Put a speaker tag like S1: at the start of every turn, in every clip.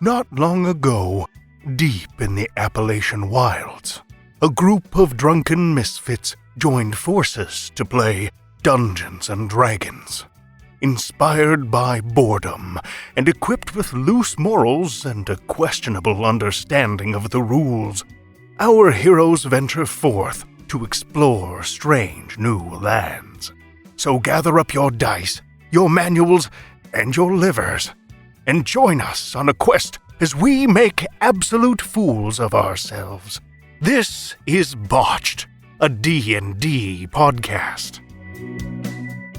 S1: Not long ago, deep in the Appalachian wilds, a group of drunken misfits joined forces to play Dungeons and Dragons. Inspired by boredom and equipped with loose morals and a questionable understanding of the rules, our heroes venture forth to explore strange new lands. So gather up your dice, your manuals, and your livers, and join us on a quest as we make absolute fools of ourselves. This is Botched, a D&D podcast.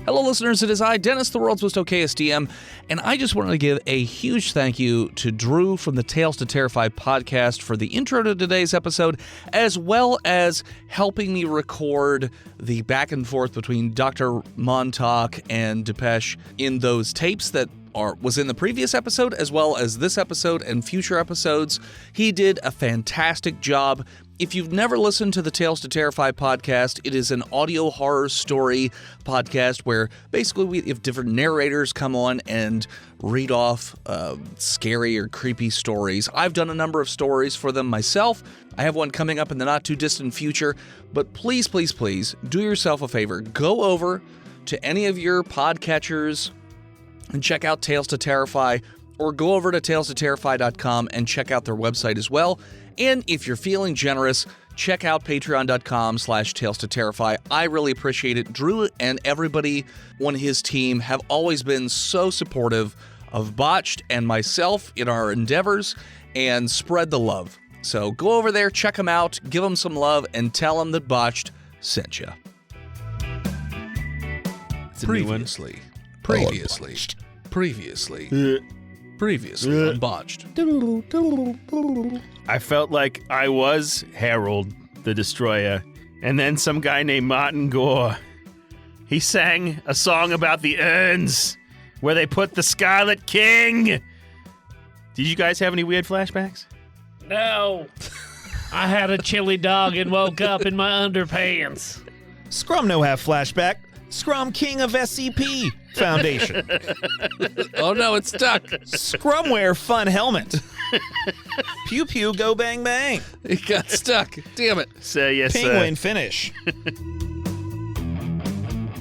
S2: Hello, listeners. It is I, Dennis, the world's most okayest DM, and I just wanted to give a huge thank you to Drew from the Tales to Terrify podcast for the intro to today's episode, as well as helping me record the back and forth between Dr. Montauk and Depeche in those tapes that was in the previous episode, as well as this episode and future episodes. He did a fantastic job. If you've never listened to the Tales to Terrify podcast, it is an audio horror story podcast where basically we have different narrators come on and read off scary or creepy stories. I've done a number of stories for them myself. I have one coming up in the not-too-distant future. But please, please, please, do yourself a favor. Go over to any of your podcatchers and check out Tales to Terrify, or go over to talestoterrify.com and check out their website as well. And if you're feeling generous, check out patreon.com/Tales to Terrify. I really appreciate it. Drew and everybody on his team have always been so supportive of Botched and myself in our endeavors, and spread the love. So go over there, check them out, give them some love, and tell them that Botched sent you. Previously on Botched.
S3: I felt like I was Harold the Destroyer, and then some guy named Martin Gore. He sang a song about the urns where they put the Scarlet King. Did you guys have any weird flashbacks?
S4: No. I had a chili dog and woke up in my underpants.
S5: Scrum no have flashback. Scrum King of SCP Foundation.
S2: Oh no, it's stuck.
S5: Scrum wear fun helmet. Pew pew go bang bang.
S2: It got stuck. Damn it.
S3: So yes,
S5: Penguin finish.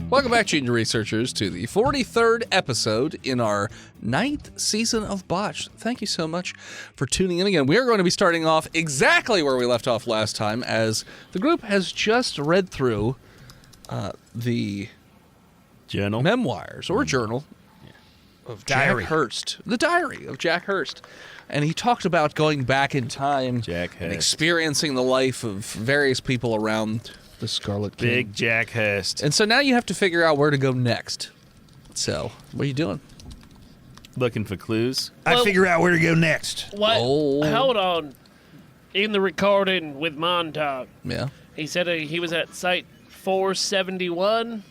S2: Welcome back, Junior Researchers, to the 43rd episode in our 9th season of Botched. Thank you so much for tuning in again. We are going to be starting off exactly where we left off last time, as the group has just read through the
S3: journal,
S2: memoirs, or journal of Jack Hurst. The diary of Jack Hurst. And he talked about going back in time and experiencing the life of various people around the Scarlet King.
S3: Big Jack Hurst.
S2: And so now you have to figure out where to go next. So, what are you doing?
S3: Looking for clues.
S5: I figure out where to go next.
S4: What?
S2: Oh.
S4: Hold on. In the recording with Montauk,
S2: Yeah.
S4: he said he was at Site 471.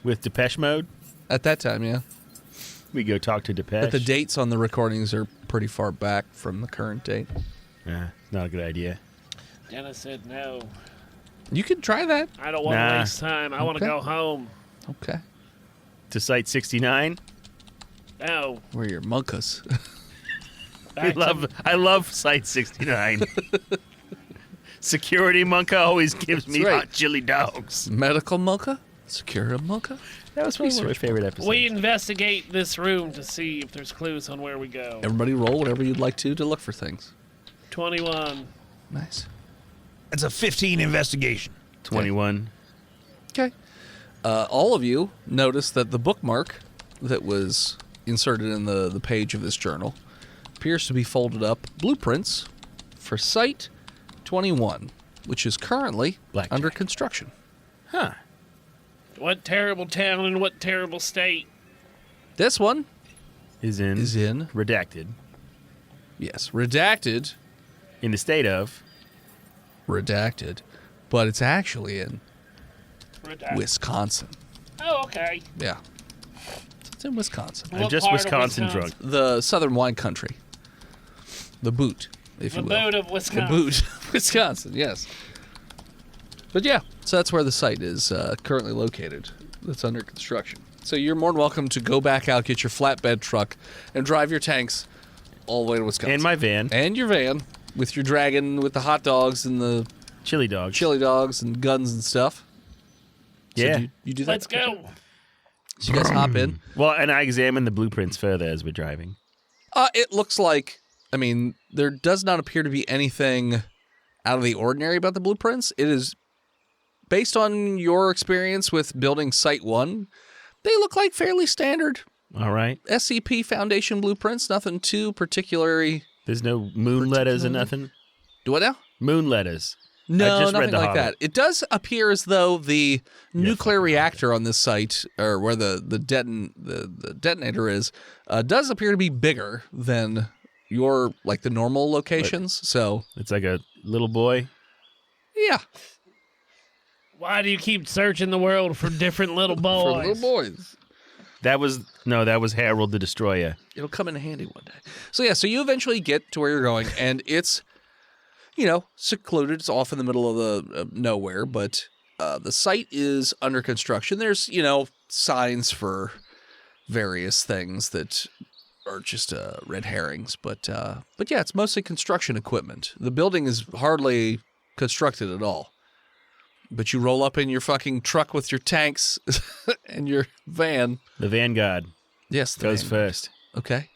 S3: With Depeche Mode,
S2: At that time, yeah.
S3: we go talk to Depeche.
S2: But the dates on the recordings are pretty far back from the current date.
S3: Not a good idea.
S4: Dennis said no.
S2: You could try that.
S4: I don't want to waste time. I want to
S2: Okay.
S4: go home.
S2: Okay.
S3: To Site 69.
S4: No.
S2: Where are your monkas?
S3: I love Site 69. Security Monka always gives me
S2: That's right.
S3: hot chili dogs.
S2: Medical monka? Security monka?
S3: That was one of my favorite episodes.
S4: We investigate this room to see if there's clues on where we go.
S2: Everybody roll whatever you'd like to look for things.
S4: 21.
S2: Nice.
S5: That's a 15 investigation.
S3: 21.
S2: Okay. All of you notice that the bookmark that was inserted in the page of this journal appears to be folded up blueprints for Site 21, which is currently under construction.
S3: Huh.
S4: What terrible town and what terrible state?
S2: This one
S3: Is in redacted.
S2: Yes, redacted.
S3: In the state of
S2: Redacted. But it's actually in
S4: Redacted.
S2: Wisconsin.
S4: Oh, okay.
S2: Yeah. It's in Wisconsin.
S3: I'm
S4: What
S3: just
S4: part of
S3: Wisconsin drunk.
S2: The southern wine country. The boot, if
S4: The
S2: you will.
S4: boot of Wisconsin.
S2: The boot of Wisconsin, yes. But yeah, so that's where the site is currently located. That's under construction. So you're more than welcome to go back out, get your flatbed truck, and drive your tanks all the way to Wisconsin.
S3: And my van.
S2: And your van with your dragon, with the hot dogs and the
S3: Chili dogs.
S2: chili dogs and guns and stuff. So
S3: Yeah.
S2: you do that?
S4: Let's go.
S2: So you guys hop in.
S3: Well, and I examined the blueprints further as we're driving.
S2: It looks like, I mean, there does not appear to be anything out of the ordinary about the blueprints. It is based on your experience with building Site 1. They look like fairly standard
S3: All right.
S2: SCP Foundation blueprints. Nothing too particularly.
S3: There's no moon letters or nothing.
S2: Do what now?
S3: Moon letters. I
S2: No,
S3: just read
S2: nothing
S3: The
S2: like
S3: Hobbit.
S2: that. It does appear as though the nuclear reactor on this site, or where the detonator is, does appear to be bigger than your the normal locations. So
S3: It's like a little boy.
S2: yeah,
S4: Why do you keep searching the world for different little
S2: for
S4: boys?
S2: little boys,
S3: That was Harold the Destroyer.
S2: it'll come in handy one day. So yeah, so you eventually get to where you're going, and it's secluded. It's off in the middle of the nowhere, but the site is under construction. There's signs for various things that are just red herrings, but yeah, it's mostly construction equipment. The building is hardly constructed at all. But you roll up in your fucking truck with your tanks and your van.
S3: The Vanguard
S2: Yes, the
S3: goes
S2: van.
S3: first.
S2: Okay.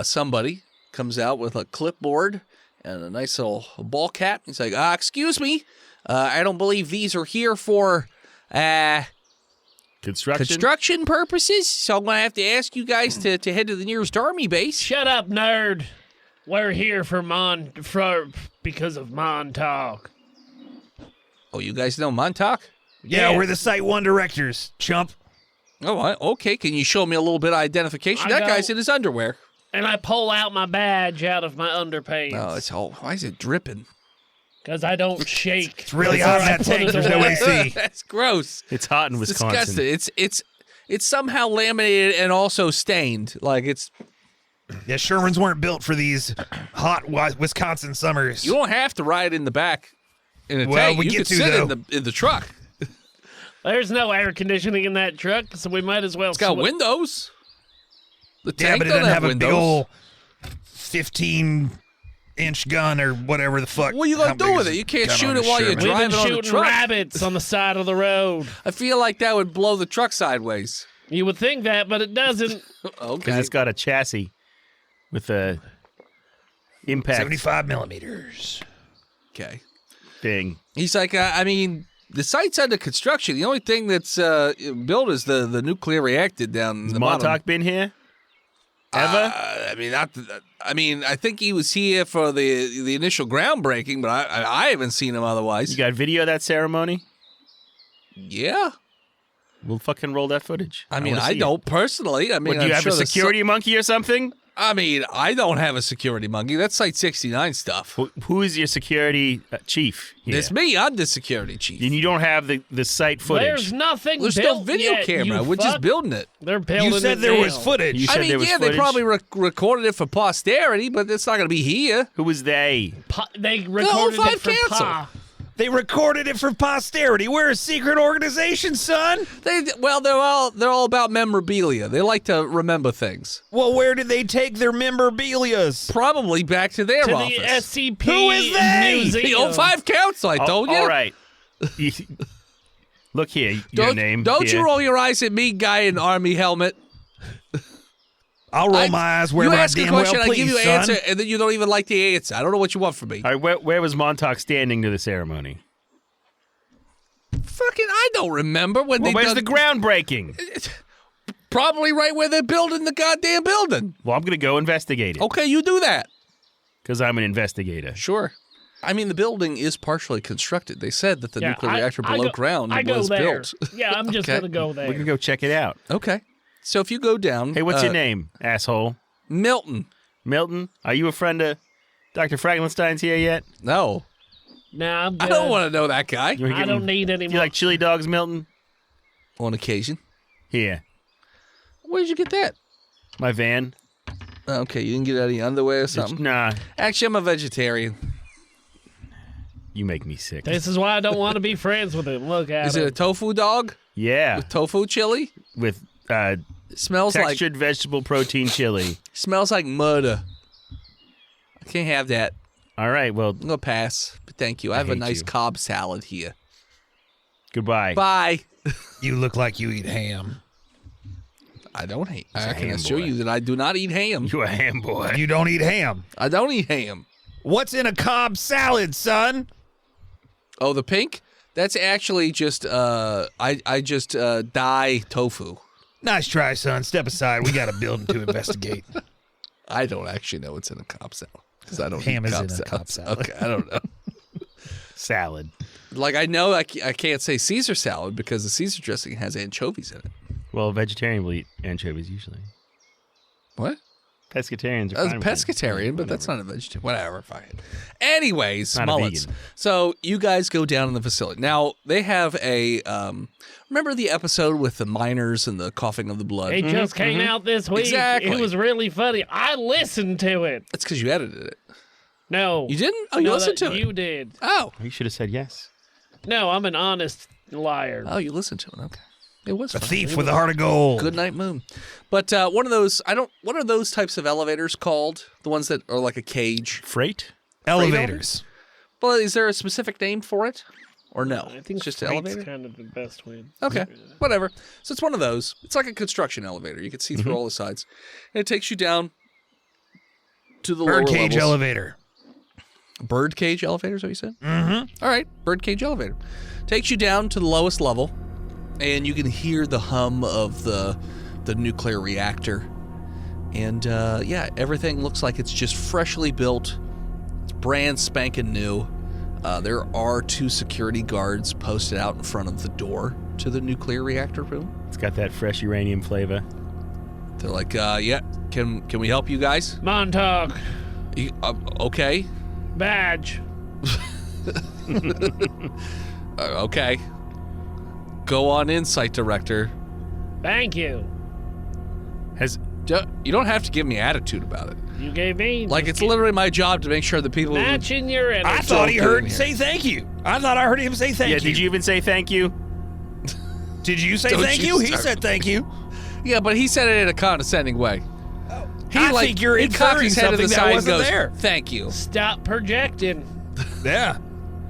S2: Somebody comes out with a clipboard and a nice little ball cap. He's like, excuse me, I don't believe these are here for construction purposes, so I'm going to have to ask you guys to head to the nearest army base.
S4: Shut up, nerd. We're here for because of Montauk.
S2: Oh, you guys know Montauk?
S5: Yeah, we're the Site 1 directors, chump.
S2: Oh, okay. Can you show me a little bit of identification?
S4: I
S2: That
S4: go-
S2: guy's in his underwear.
S4: And I pull out my badge out of my underpants.
S2: Oh, it's all. Why is it dripping?
S4: Because I don't shake.
S5: It's really hot in that
S4: Put
S5: tank.
S4: it
S5: There's no
S4: away.
S5: AC.
S2: That's gross.
S3: It's hot in
S2: It's
S3: Wisconsin.
S2: disgusting. It's somehow laminated and also stained. Like it's.
S5: Yeah, Shermans weren't built for these hot Wisconsin summers.
S2: You don't have to ride in the back in a
S5: Well,
S2: tank.
S5: we
S2: You
S5: get
S2: can
S5: to,
S2: sit
S5: though.
S2: in the truck.
S4: There's no air conditioning in that truck, so we might as well.
S2: It's got windows. The
S5: Yeah,
S2: tank
S5: but it
S2: doesn't
S5: doesn't have a
S2: windows.
S5: big old 15-inch gun or whatever the fuck.
S2: What are you
S5: How
S2: gonna do
S5: big
S2: with
S5: is
S2: it?
S5: a
S2: You can't
S5: gun
S2: shoot
S5: on
S2: it
S5: a
S2: while you're
S5: Sherman?
S4: We've been
S2: driving on the
S4: shooting
S2: truck.
S4: rabbits on the side of the road.
S2: I feel like that would blow the truck sideways.
S4: You would think that, but it doesn't.
S3: Because
S2: Okay.
S3: it's got a chassis with a impact
S5: 75 millimeters.
S2: Okay.
S3: thing.
S2: He's like, I mean, the site's under construction. The only thing that's built is the nuclear reactor down
S3: Has
S2: the bottom.
S3: Montauk been here? Ever?
S2: I mean, I think he was here for the initial groundbreaking, but I haven't seen him otherwise.
S3: You got video of that ceremony?
S2: Yeah.
S3: We'll fucking roll that footage.
S2: I mean,
S3: wanna
S2: I
S3: see it.
S2: don't personally. I mean,
S3: What, do you
S2: I'm
S3: have
S2: sure
S3: a
S2: there's
S3: security monkey or something?
S2: I mean, I don't have a security monkey. That's Site 69 stuff.
S3: Who is your security chief here?
S2: It's me. I'm the security chief.
S3: And you don't have the site footage.
S4: There's nothing
S2: There's
S4: built
S2: no video
S4: yet,
S2: camera.
S4: you
S2: We're just
S4: fuck.
S2: building it.
S4: They're building
S5: You said
S4: it
S5: there was
S4: now.
S5: footage.
S3: You
S2: I
S3: said
S2: mean,
S3: there was
S2: yeah, they
S3: footage?
S2: probably recorded it for posterity, but it's not going to be here.
S3: Who was they?
S4: They recorded
S2: five
S4: it for
S2: council.
S4: Pa.
S5: They recorded it for posterity. We're a secret organization, son.
S2: They're all about memorabilia. They like to remember things.
S5: Well, where did they take their memorabilias?
S2: Probably back to their
S4: To
S2: office.
S4: the SCP
S5: Who is they?
S4: Museum.
S2: The 05 Council, I told you.
S3: All right. Look here, your name.
S2: Don't
S3: here.
S2: you roll your eyes at me, guy in army helmet.
S5: I'll roll my eyes wherever
S2: You
S5: I
S2: ask a
S5: damn well
S2: question, I
S5: please,
S2: give you an
S5: son.
S2: answer, and then you don't even like the answer. I don't know what you want from me.
S3: All right, where was Montauk standing to the ceremony?
S2: Fucking, I don't remember when
S3: Well,
S2: they
S3: where's
S2: done.
S3: the groundbreaking?
S2: Probably right where they're building the goddamn building.
S3: Well, I'm going to go investigate it
S2: Okay, you do that.
S3: because I'm an investigator.
S2: Sure. I mean, the building is partially constructed. They said that the
S4: Yeah,
S2: nuclear reactor below ground
S4: I go
S2: was
S4: there.
S2: built.
S4: Yeah, I'm just
S2: Okay.
S4: gonna go there.
S3: We're going to go check it out.
S2: Okay. So if you go down.
S3: Hey, what's your name, asshole?
S2: Milton.
S3: Milton? Are you a friend of Dr. Frankenstein's here yet?
S2: No.
S4: Nah, I'm good.
S2: I don't want to know that guy.
S3: You wanna
S4: I
S3: give
S4: don't
S3: him-
S4: need any
S3: Do you
S4: more.
S3: like chili dogs, Milton?
S2: On occasion.
S3: Here.
S2: Where'd you get that?
S3: My van.
S2: Okay, you didn't get any underwear or something?
S3: Nah,
S2: Actually, I'm a vegetarian.
S3: you make me sick.
S4: This is why I don't want to be friends with him. Look at
S2: Is
S4: him.
S2: it a tofu dog?
S3: Yeah,
S2: With tofu chili?
S3: with
S2: It smells
S3: textured vegetable protein chili.
S2: smells like murder. I can't have that.
S3: All right, well,
S2: I'm going to pass. But thank you. I have a
S3: hate
S2: nice
S3: you.
S2: Cobb salad here.
S3: goodbye.
S2: Bye.
S5: You look like you eat ham.
S2: I don't hate. I
S3: a
S2: can
S3: ham
S2: assure
S3: boy.
S2: you that I do not eat ham.
S3: You a ham boy.
S5: You don't eat ham.
S2: I don't eat ham.
S5: What's in a Cobb salad, son?
S2: Oh, the pink? That's actually just I just dye tofu.
S5: Nice try, son. Step aside. We got a building to investigate.
S2: I don't actually know what's in a Cobb salad because I don't
S5: Ham
S2: eat
S5: is
S2: Cobb
S5: in a
S2: salads.
S5: Cobb salad.
S2: Okay, I don't know.
S3: Salad.
S2: Like I know I can't say Caesar salad because the Caesar dressing has anchovies in it.
S3: Well, a vegetarian will eat anchovies usually.
S2: What?
S3: Pescatarians are
S2: That's
S3: fine with
S2: pescatarian, but that's not a vegetarian. Whatever, fine. Anyways,
S3: Not a
S2: mullets.
S3: vegan.
S2: So you guys go down in the facility. Now, they have a, remember the episode with the miners and the coughing of the blood?
S4: It just came out this week.
S2: Exactly.
S4: It was really funny. I listened to it.
S2: That's because you edited it.
S4: No.
S2: You didn't? Oh, you
S4: No,
S2: listened
S4: that-
S2: to it?
S4: You did.
S2: Oh.
S3: You should have said yes.
S4: No, I'm an honest liar.
S2: Oh, you listened to it. Okay. It was
S5: A
S2: fun.
S5: thief
S2: It
S5: with a
S2: was-
S5: heart of gold.
S2: Good night, moon. But one of those, what are those types of elevators called? The ones that are like a cage?
S3: Freight?
S5: Elevators.
S2: Well, is there a specific name for it? Or no?
S4: I think
S2: it's just an
S4: freight's
S2: elevator?
S4: kind of the best way.
S2: Okay, whatever. So it's one of those. It's like a construction elevator. You can see through all the sides. And it takes you down to the lower
S5: Birdcage
S2: levels.
S5: elevator.
S2: Birdcage elevator is what you said? Mm-hmm. All right, birdcage elevator. Takes you down to the lowest level, and you can hear the hum of the nuclear reactor. And, yeah, everything looks like it's just freshly built. It's brand spanking new. There are 2 security guards posted out in front of the door to the nuclear reactor room.
S3: It's got that fresh uranium flavor.
S2: They're like, yeah, can we help you guys?
S4: Montauk,
S2: Okay.
S4: badge.
S2: Okay. Go on in, site director.
S4: Thank you.
S2: You don't have to give me attitude about it.
S4: You gave me.
S2: Like, it's literally my job to make sure the people...
S4: matching your energy.
S5: I thought he
S2: Don't
S5: heard
S2: get in
S5: say
S2: here.
S5: thank you. I thought I heard him say thank you.
S3: Did you even say thank you?
S5: Did you say
S2: Don't
S5: thank
S2: you
S5: you? He
S2: start.
S5: said thank you.
S2: Yeah, but he said it in a condescending way.
S5: I think you're
S2: he cocked
S5: inferring
S2: his head to the
S5: something that
S2: side and
S5: wasn't
S2: goes,
S5: there.
S2: Thank you.
S4: Stop projecting.
S5: Yeah.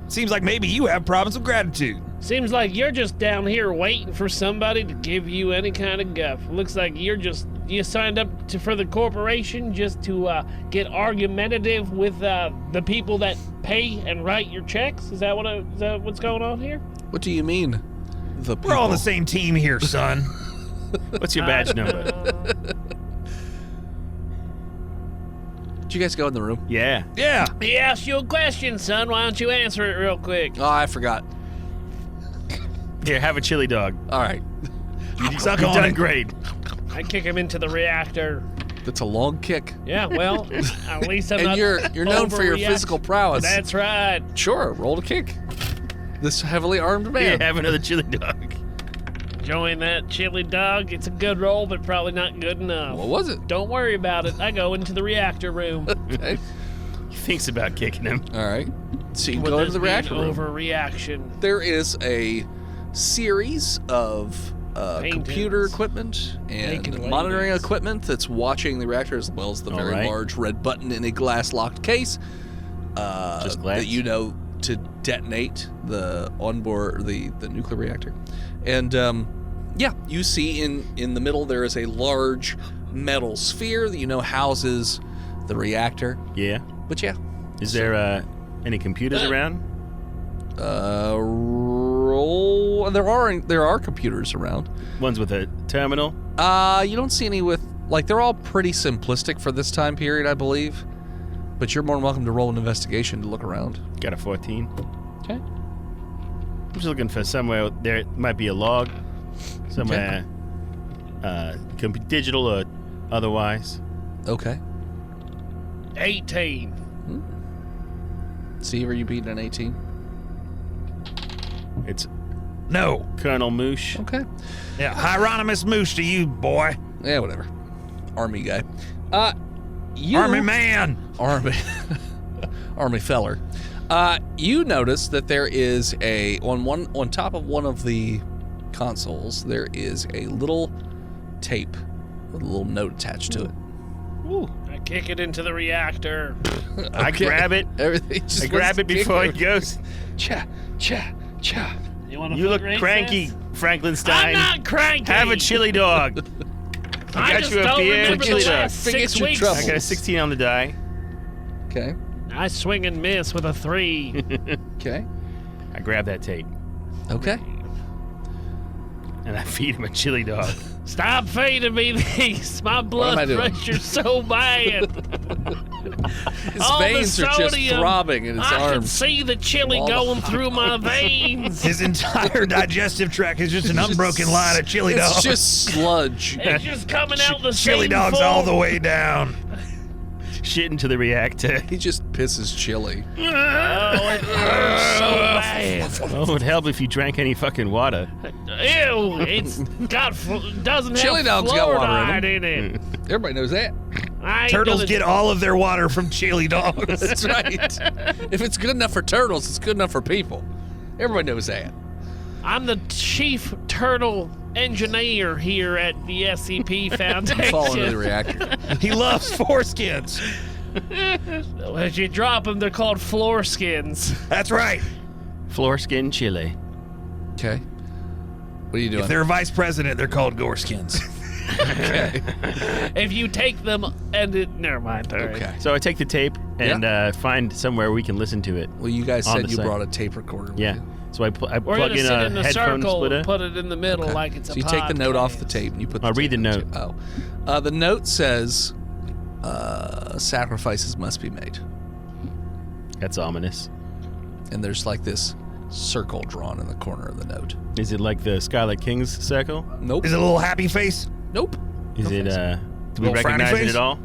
S5: Seems like maybe you have problems with gratitude.
S4: Seems like you're just down here waiting for somebody to give you any kind of guff. Looks like you signed up for the corporation just to get argumentative with the people that pay and write your checks. Is that what's going on here?
S2: What do you mean? The people?
S5: We're all on the same team here, son.
S3: What's your badge number?
S2: Did you guys go in the room?
S3: Yeah.
S5: Yeah.
S4: He asked you a question, son. Why don't you answer it real quick?
S2: Oh, I forgot.
S3: Here, have a chili dog.
S2: All right.
S5: Suck
S3: You've
S5: on
S3: done
S5: it.
S3: great.
S4: I kick him into the reactor.
S2: That's a long kick.
S4: Yeah, well, at least I'm
S2: And
S4: not
S2: you're known for your
S4: overreact-
S2: physical prowess.
S4: That's right.
S2: Sure, roll a kick. This heavily armed
S3: Here,
S2: man.
S3: have another chili dog.
S4: Join that chili dog. It's a good roll, but probably not good enough.
S2: What was it?
S4: Don't worry about it. I go into the reactor room.
S2: Okay.
S3: He thinks about kicking him.
S2: All right. So you
S4: Would
S2: go into
S4: this
S2: the
S4: be an
S2: reactor room.
S4: overreaction?
S2: There is a series of
S4: Paintings.
S2: computer equipment and
S4: Naked
S2: monitoring
S4: ladies.
S2: equipment that's watching the reactor, as well as the
S3: All
S2: very
S3: right.
S2: large red button in a glass-locked case
S3: Just glass?
S2: that you know to detonate the onboard the nuclear reactor. And yeah, you see in the middle there is a large metal sphere that you know houses the reactor.
S3: Yeah.
S2: But yeah,
S3: Is there any computers around?
S2: roll. There are computers around.
S3: Ones with a terminal?
S2: You don't see any with they're all pretty simplistic for this time period, I believe. But you're more than welcome to roll an investigation to look around.
S3: Got a 14.
S2: Okay.
S3: I'm just looking for somewhere there might be a log. Somewhere digital or otherwise.
S2: Okay.
S4: 18.
S2: See, are you beating an 18?
S3: It's
S5: No.
S3: Colonel Moosh.
S2: Okay.
S5: Yeah. Hieronymus Moose to you, boy.
S2: Yeah, whatever. Army guy. You
S5: Army man.
S2: Army Army feller. You notice that there is on top of one of the consoles, there is a little tape with a little note attached to it.
S4: Ooh, I Kick it into the reactor.
S3: I grab it.
S2: Everything just
S3: I grab it before it goes.
S2: Cha, cha, cha.
S4: You want to
S3: You look cranky, Frankenstein.
S4: I'm not cranky.
S3: Have a chili dog.
S4: I
S3: got
S4: just
S3: you a
S4: don't
S3: beer and
S4: remember the
S3: chili dog.
S4: last 6
S2: Forget your
S4: weeks.
S2: trouble.
S3: I got a 16 on the die.
S2: Okay.
S4: I swing and miss with a 3.
S2: Okay.
S3: I grab that tape
S2: Okay.
S3: and I feed him a chili dog.
S4: Stop feeding me these. My
S2: am I
S4: blood
S2: doing?
S4: pressure's so bad.
S2: His
S4: All the
S2: veins are just
S4: sodium,
S2: throbbing in his
S4: I can
S2: arms.
S4: see the chili
S2: All the
S4: going through my veins.
S5: His entire digestive tract is just an unbroken line of chili dogs.
S2: It's just sludge.
S4: It's just coming out the
S5: chili
S4: same
S5: dogs
S4: form.
S5: all the way down.
S3: Shit into the reactor.
S2: He just pisses chili.
S4: Oh, it hurts so bad.
S3: Oh, it would help if you drank any fucking water.
S4: Ew, it's got doesn't
S2: Chili
S4: have
S2: dogs got water in
S4: fluoride in it.
S2: Everybody knows that.
S4: I ain't
S5: Turtles
S4: gonna-
S5: get all of their water from chili dogs.
S2: That's right. If it's good enough for turtles, it's good enough for people. Everybody knows that.
S4: I'm the chief turtle engineer here at the SCP Foundation.
S2: Fall into the reactor.
S5: He loves foreskins.
S4: As you drop them, they're called floor skins.
S5: That's right.
S3: Floor-skin chili.
S2: Okay. What are you doing?
S5: If they're vice president, they're called goreskins.
S4: If you take them and never mind. All right.
S2: Okay.
S3: So I take the tape and find somewhere we can listen to it.
S2: Well, you guys
S3: On
S2: said
S3: the
S2: you
S3: site.
S2: brought a tape recorder with
S3: Yeah.
S2: you.
S3: So I
S4: We're
S3: plug
S4: gonna
S3: in
S4: sit
S3: a
S4: in a
S3: headphone
S4: circle
S3: splitter.
S4: and put it in the middle
S2: Okay.
S4: like it's a
S2: So you take the note off the
S4: podcast.
S2: tape and you put the
S3: I'll
S2: tape
S3: read the
S2: into-
S3: note.
S2: The note says, sacrifices must be made.
S3: That's ominous.
S2: And there's like this circle drawn in the corner of the note.
S3: Is it like the Scarlet King's circle?
S2: Nope.
S5: Is it a little happy face?
S2: Nope.
S3: Is
S2: No
S3: it,
S2: face.
S3: do we
S5: Little frowny
S3: recognize it
S5: face?
S3: at all?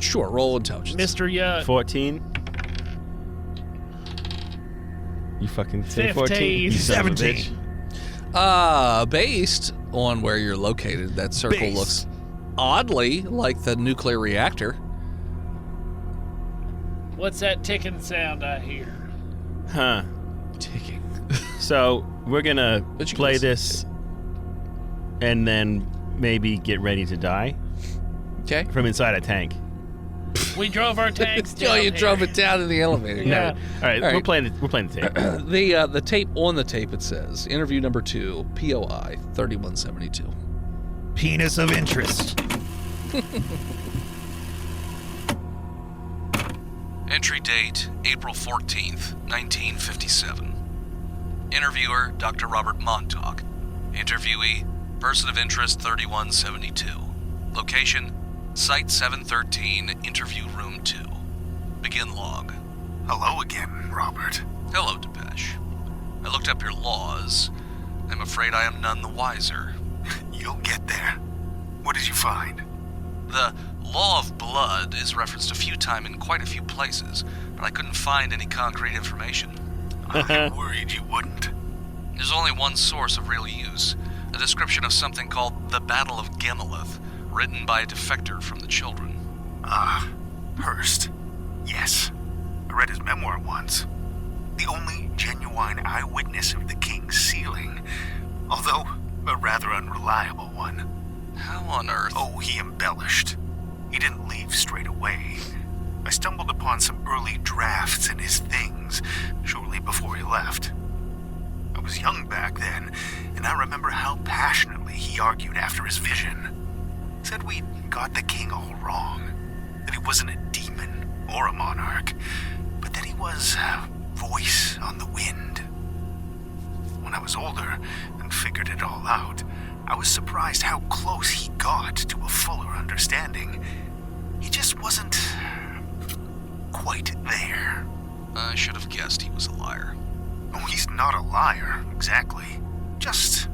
S2: Sure, roll intelligence.
S4: Mr. Yuck.
S3: 14? You fucking say 14?
S4: 15.
S3: You son of a
S5: 17.
S3: bitch.
S2: Based on where you're located, that circle
S5: Base.
S2: looks oddly like the nuclear reactor.
S4: What's that ticking sound I hear?
S3: Huh.
S2: Ticking.
S3: So we're gonna
S2: But you
S3: play
S2: can-
S3: this and then maybe get ready to die
S2: Okay.
S3: from inside a tank.
S4: We drove our tanks down
S2: Oh, you
S4: here.
S2: drove it down in the elevator.
S4: Yeah.
S3: All right,
S2: All right.
S3: we're playing the tape.
S2: The tape on the tape it says interview number 2 POI 3172.
S5: Penis of interest.
S2: Entry date April 14th, 1957. Interviewer Dr. Robert Montauk. Interviewee person of interest 3172. Location Site 713, interview room 2. Begin log.
S1: Hello again, Robert.
S2: Hello, Depeche. I looked up your laws. I'm afraid I am none the wiser.
S1: You'll get there. What did you find?
S2: The law of blood is referenced a few times in quite a few places, but I couldn't find any concrete information.
S1: I worried you wouldn't.
S2: There's only one source of real use, a description of something called the Battle of Gemeleth, written by a defector from the Children.
S1: Ah, Hearst. Yes. I read his memoir once. The only genuine eyewitness of the king's sealing, although a rather unreliable one.
S2: How on earth?
S1: Oh, he embellished. He didn't leave straight away. I stumbled upon some early drafts in his things shortly before he left. I was young back then, and I remember how passionately he argued after his vision. Said we'd got the king all wrong, that he wasn't a demon or a monarch, but that he was a voice on the wind. When I was older and figured it all out, I was surprised how close he got to a fuller understanding. He just wasn't quite there. I should have guessed he was a liar. Oh, he's not a liar, exactly. Just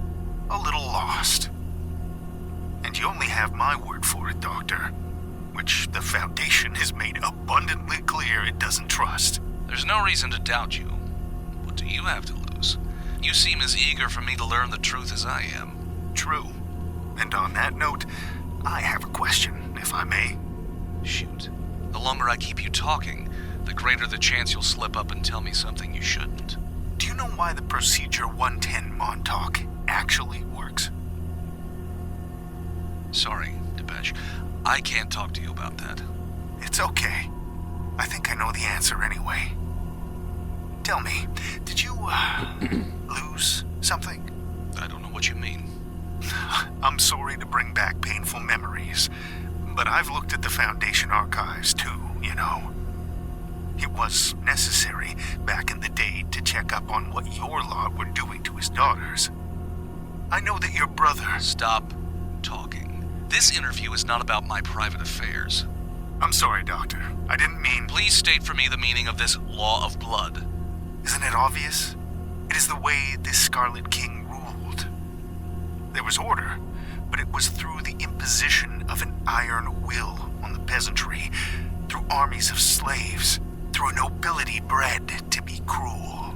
S1: a little lost. And you only have my word for it, Doctor, which the Foundation has made abundantly clear it doesn't trust. There's no reason to doubt you. What do you have to lose? You seem as eager for me to learn the truth as I am. True. And on that note, I have a question, if I may. Shoot. The longer I keep you talking, the greater the chance you'll slip up and tell me something you shouldn't. Do you know why the Procedure 110 Montauk actually works? Sorry, Depeche. I can't talk to you about that. It's okay. I think I know the answer anyway. Tell me, did you, lose something?
S2: I don't know what you mean.
S1: I'm sorry to bring back painful memories, but I've looked at the Foundation archives too, you know. It was necessary back in the day to check up on what your lot were doing to his daughters. I know that your brother...
S2: Stop talking. This interview is not about my private affairs.
S1: I'm sorry, Doctor. I didn't mean...
S2: Please state for me the meaning of this law of blood.
S1: Isn't it obvious? It is the way this Scarlet King ruled. There was order, but it was through the imposition of an iron will on the peasantry, through armies of slaves, through a nobility bred to be cruel.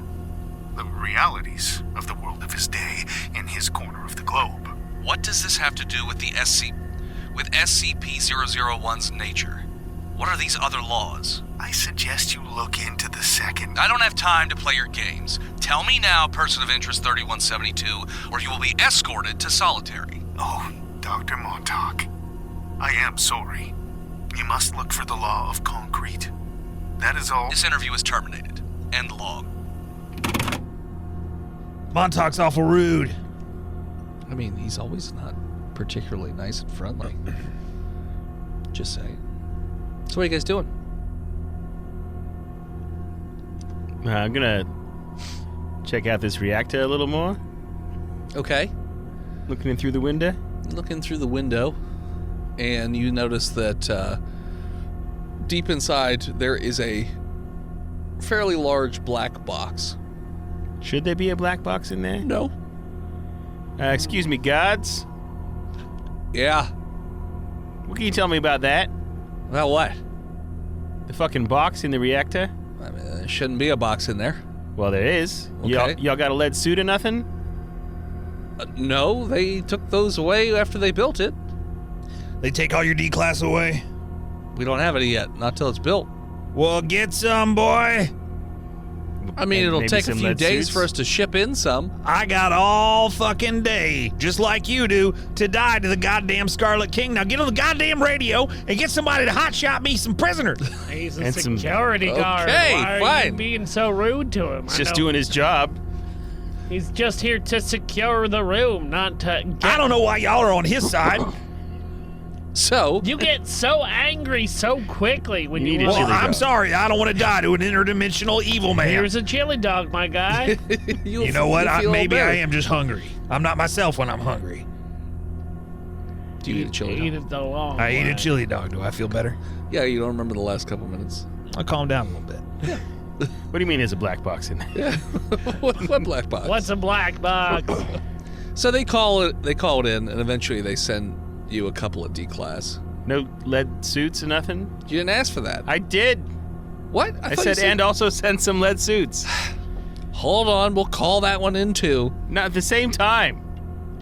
S1: The realities of the world of his day in his corner of the globe.
S2: What does this have to do with the SCP-001's nature? What are these other laws?
S1: I suggest you look into the second.
S2: I don't have time to play your games. Tell me now, Person of Interest 3172, or you will be escorted to solitary.
S1: Oh, Dr. Montauk, I am sorry. You must look for the law of concrete. That is all.
S2: This interview is terminated. End log.
S5: Montauk's awful rude.
S2: I mean, he's always not particularly nice and friendly. Just saying. So what are you guys doing?
S3: I'm gonna check out this reactor a little more.
S2: Okay.
S3: Looking in through the window.
S2: Looking through the window, and you notice that deep inside there is a fairly large black box.
S3: Should there be a black box in there?
S2: No.
S3: Excuse me, guards.
S2: Yeah.
S3: What can you tell me about that?
S2: About what?
S3: The fucking box in the reactor?
S2: I mean, there shouldn't be a box in there.
S3: Well, there is.
S2: Okay.
S3: Y'all got a lead suit or nothing?
S2: No, they took those away after they built it.
S5: They take all your D-class away?
S2: We don't have any yet, not till it's built.
S5: Well, get some, boy.
S2: I mean, it'll
S3: Maybe
S2: take a
S3: some
S2: few
S3: lead
S2: days
S3: suits?
S2: for us to ship in some.
S5: I got all fucking day, just like you do, to die to the goddamn Scarlet King. Now get on the goddamn radio and get somebody to hotshot me some prisoners.
S4: He's a
S3: And some-
S4: security guard.
S2: Okay,
S4: Why are you
S2: fine.
S4: being so rude to him?
S3: He's just doing his job.
S4: He's just here to secure the room, not to get...
S5: I don't know why y'all are on his side.
S2: So,
S4: You get so angry so quickly when
S3: You
S4: you
S3: need a
S4: walk-
S5: Well,
S3: chili
S5: I'm
S3: dog.
S5: sorry. I don't want to die to an interdimensional evil man.
S4: Here's a chili dog, my guy.
S5: You know what?
S2: feel
S5: Maybe
S2: better.
S5: I am just hungry. I'm not myself when I'm hungry.
S2: Do you eat a chili
S4: Eat
S2: dog?
S4: it the long
S5: I ate
S4: way.
S5: a chili dog. Do I feel better?
S2: Yeah, you don't remember the last couple minutes.
S5: I'll calm down a little bit.
S3: What do you mean there's a black box in there?
S2: Yeah. what black box?
S4: What's a black box?
S2: So they call it in, and eventually they send you a couple of D-class.
S3: No lead suits or nothing?
S2: You didn't ask for that.
S3: I did.
S2: What?
S3: I
S2: thought you
S3: said, and also send some lead suits.
S2: Hold on, we'll call that one in too.
S3: Not at the same time.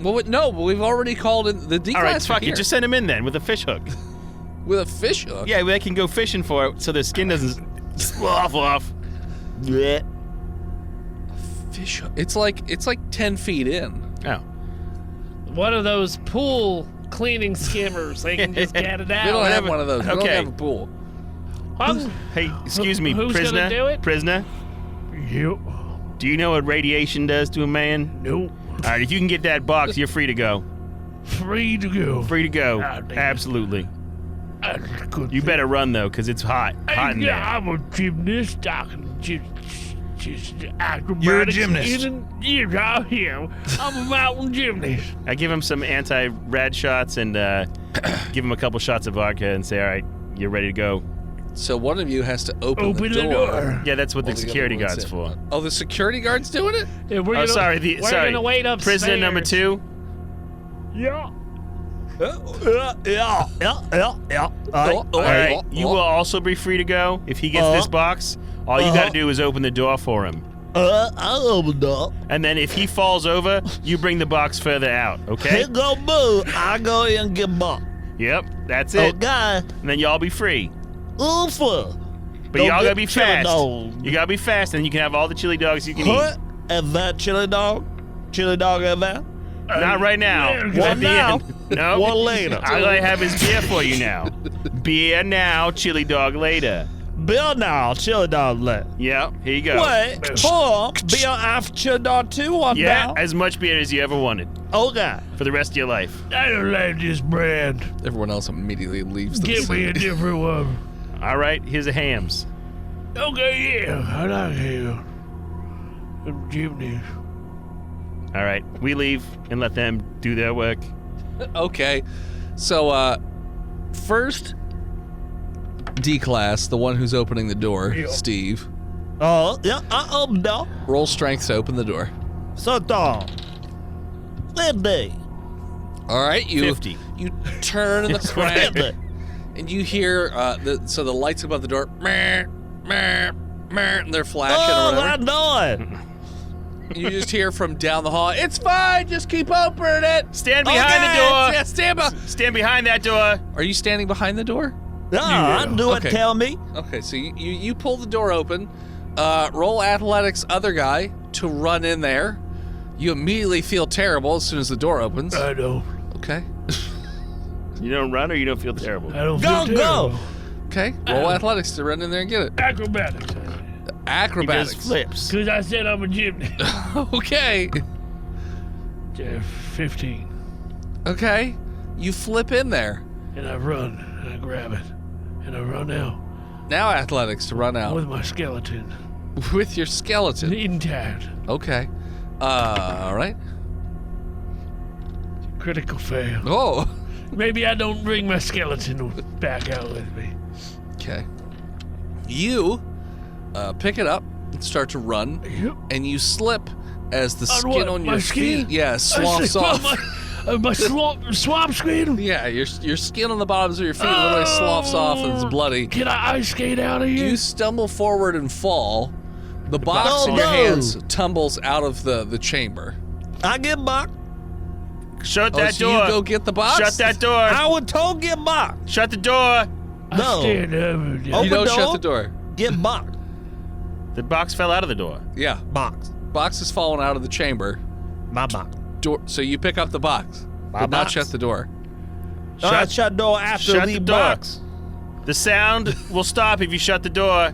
S2: Well, no, but we've already called in the D-class.
S3: All right, fuck
S2: here.
S3: it. Just send them in then with a fish hook.
S2: With a fish hook.
S3: Yeah, they can go fishing for it so their skin doesn't slough off. Blech.
S2: Fish hook. It's like 10 feet in.
S3: Oh.
S4: One of those pool cleaning skimmers. They can just get it out.
S2: We don't have
S3: whatever.
S2: one of those. We don't
S3: Okay.
S2: have a pool.
S3: Hey, excuse me,
S4: Who's
S3: prisoner.
S4: gonna do it?
S3: Prisoner,
S4: You.
S3: do you know what radiation does to a man?
S4: Nope.
S3: All right, if you can get that box, you're free to go.
S4: Free to go.
S3: Free to go.
S4: Ah, damn.
S3: Absolutely.
S4: Good
S3: You better run though, because it's hot. Hot in there.
S4: I'm a gymnast. I can just acrobatics.
S5: You're a gymnast.
S4: Yeah, I am. I'm a mountain gymnast.
S3: I give him some anti-rad shots and give him a couple shots of vodka and say, all right, you're ready to go.
S2: So one of you has to open
S4: Open
S2: the
S4: the
S2: door.
S4: door.
S3: Yeah, that's what the
S2: while other
S3: security
S2: one's
S3: guard's
S2: in.
S3: for.
S2: Oh, the security guard's doing it?
S4: Yeah, we're
S3: Oh,
S4: gonna,
S3: sorry.
S4: We're
S3: Sorry.
S4: gonna wait upstairs.
S3: Prisoner number 2.
S4: Yeah.
S5: Yeah.
S2: Oh,
S3: All right, you will also be free to go. If he gets this box, all you got to do is open the door for him.
S5: I'll open up.
S3: And then if he falls over, you bring the box further out, okay?
S5: Here go boo. I go in and get buck.
S3: Yep, that's it.
S5: Okay.
S3: And then y'all be free.
S5: Oof.
S3: But y'all gotta be
S5: chili
S3: fast.
S5: dog.
S3: You gotta be fast, and you can have all the chili dogs you can
S5: What? Is that chili dog? Chili dog is that?
S3: eat. Not right now.
S4: yeah,
S3: 'cause
S5: One
S3: at the
S5: now.
S3: end, No.
S5: What later?
S3: I have his beer for you now. Beer now, chili dog later.
S5: Bill now, chili dog later.
S3: Yeah, here you go.
S5: Wait, for Bill after dog 2 on
S3: Yeah,
S5: now?
S3: as much beer as you ever wanted
S5: Okay.
S3: for the rest of your life.
S4: I don't like this brand.
S2: Everyone else immediately leaves the
S4: Give me a different one.
S3: All right, here's a hams.
S4: Okay, yeah, I like him. Jimny.
S3: All right, we leave and let them do their work.
S2: Okay. So, first D-class, the one who's opening the door,
S4: Yeah.
S2: Steve,
S5: Oh, yeah, no.
S2: roll strength to open the door.
S5: So, dog. Let me.
S2: All right, you
S3: 50.
S2: You turn in the crank, and you hear the lights above the door, meh, meh, meh, and they're flashing or
S5: Oh,
S2: whatever.
S5: I know it.
S2: You just hear from down the hall, "It's fine, just keep opening it."
S3: Stand behind the
S2: Yeah,
S3: door. Stand behind that door.
S2: Are you standing behind the door?
S5: No, I knew
S2: Okay.
S5: it. Tell me.
S2: Okay, so you pull the door open, roll athletics, other guy, to run in there. You immediately feel terrible as soon as the door opens.
S4: I don't.
S2: Okay.
S3: You don't run or you don't feel terrible.
S4: I don't
S5: Go,
S4: feel terrible.
S5: go.
S2: Okay, roll athletics to run in there and get it.
S4: Acrobatics.
S3: He
S2: Acrobatics.
S3: just flips.
S4: Because I said I'm a gymnast.
S2: Okay.
S4: 15.
S2: Okay. You flip in there.
S4: And I run. And I grab it. And I run out.
S2: Now athletics to run out
S4: With my skeleton.
S2: with your skeleton.
S4: Intact.
S2: Okay. All right.
S4: Critical fail.
S2: Oh.
S4: Maybe I don't bring my skeleton back out with me.
S2: Okay. You pick it up and start to run,
S4: Yep.
S2: and you slip as the
S4: On
S2: skin
S4: what?
S2: on
S4: My
S2: your
S4: skin?
S2: feet, sloughs off.
S4: My swamp skin?
S2: Yeah, your skin on the bottoms of your feet literally sloughs off and it's bloody.
S4: Can I ice skate out of here?
S2: You stumble forward and fall. The box
S5: box
S2: in your
S5: no.
S2: hands tumbles out of the chamber.
S5: I get back.
S3: Shut
S2: Oh,
S3: that
S2: so
S3: door.
S2: you go get the box?
S3: Shut that door.
S5: I was told get back.
S3: Shut the door.
S5: No.
S4: I stand up and
S2: You
S5: Open
S2: don't shut
S5: door?
S2: the door.
S5: Get back.
S3: The box fell out of the door.
S2: Yeah.
S5: Box.
S2: Box is falling out of the chamber.
S5: My box.
S2: Door. So you pick up the box,
S5: My
S2: but not
S5: box.
S2: shut the door.
S5: All right, shut door after
S3: Shut
S5: the
S3: the door.
S5: box.
S3: The sound will stop if you shut the door.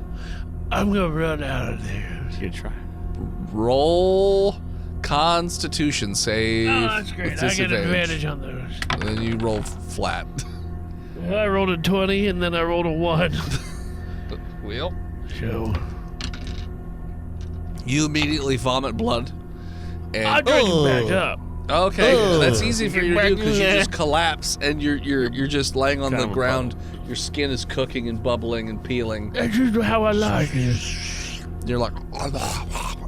S4: I'm gonna run out of there.
S3: You try.
S2: Roll Constitution save.
S4: Oh, that's great.
S2: with
S4: I get
S2: disadvantage.
S4: advantage on those.
S2: And then you roll flat.
S4: I rolled a 20 and then I rolled a 1.
S2: Well,
S4: So
S2: you immediately vomit blood. And
S4: I drink
S5: Oh.
S4: it back up.
S2: okay,
S5: Ugh.
S2: that's easy for you to do because you
S3: Yeah.
S2: just collapse and you're just laying on the
S3: Kind of a
S2: ground. Your skin is cooking and bubbling and peeling.
S4: That's just how I like it.
S2: You're like,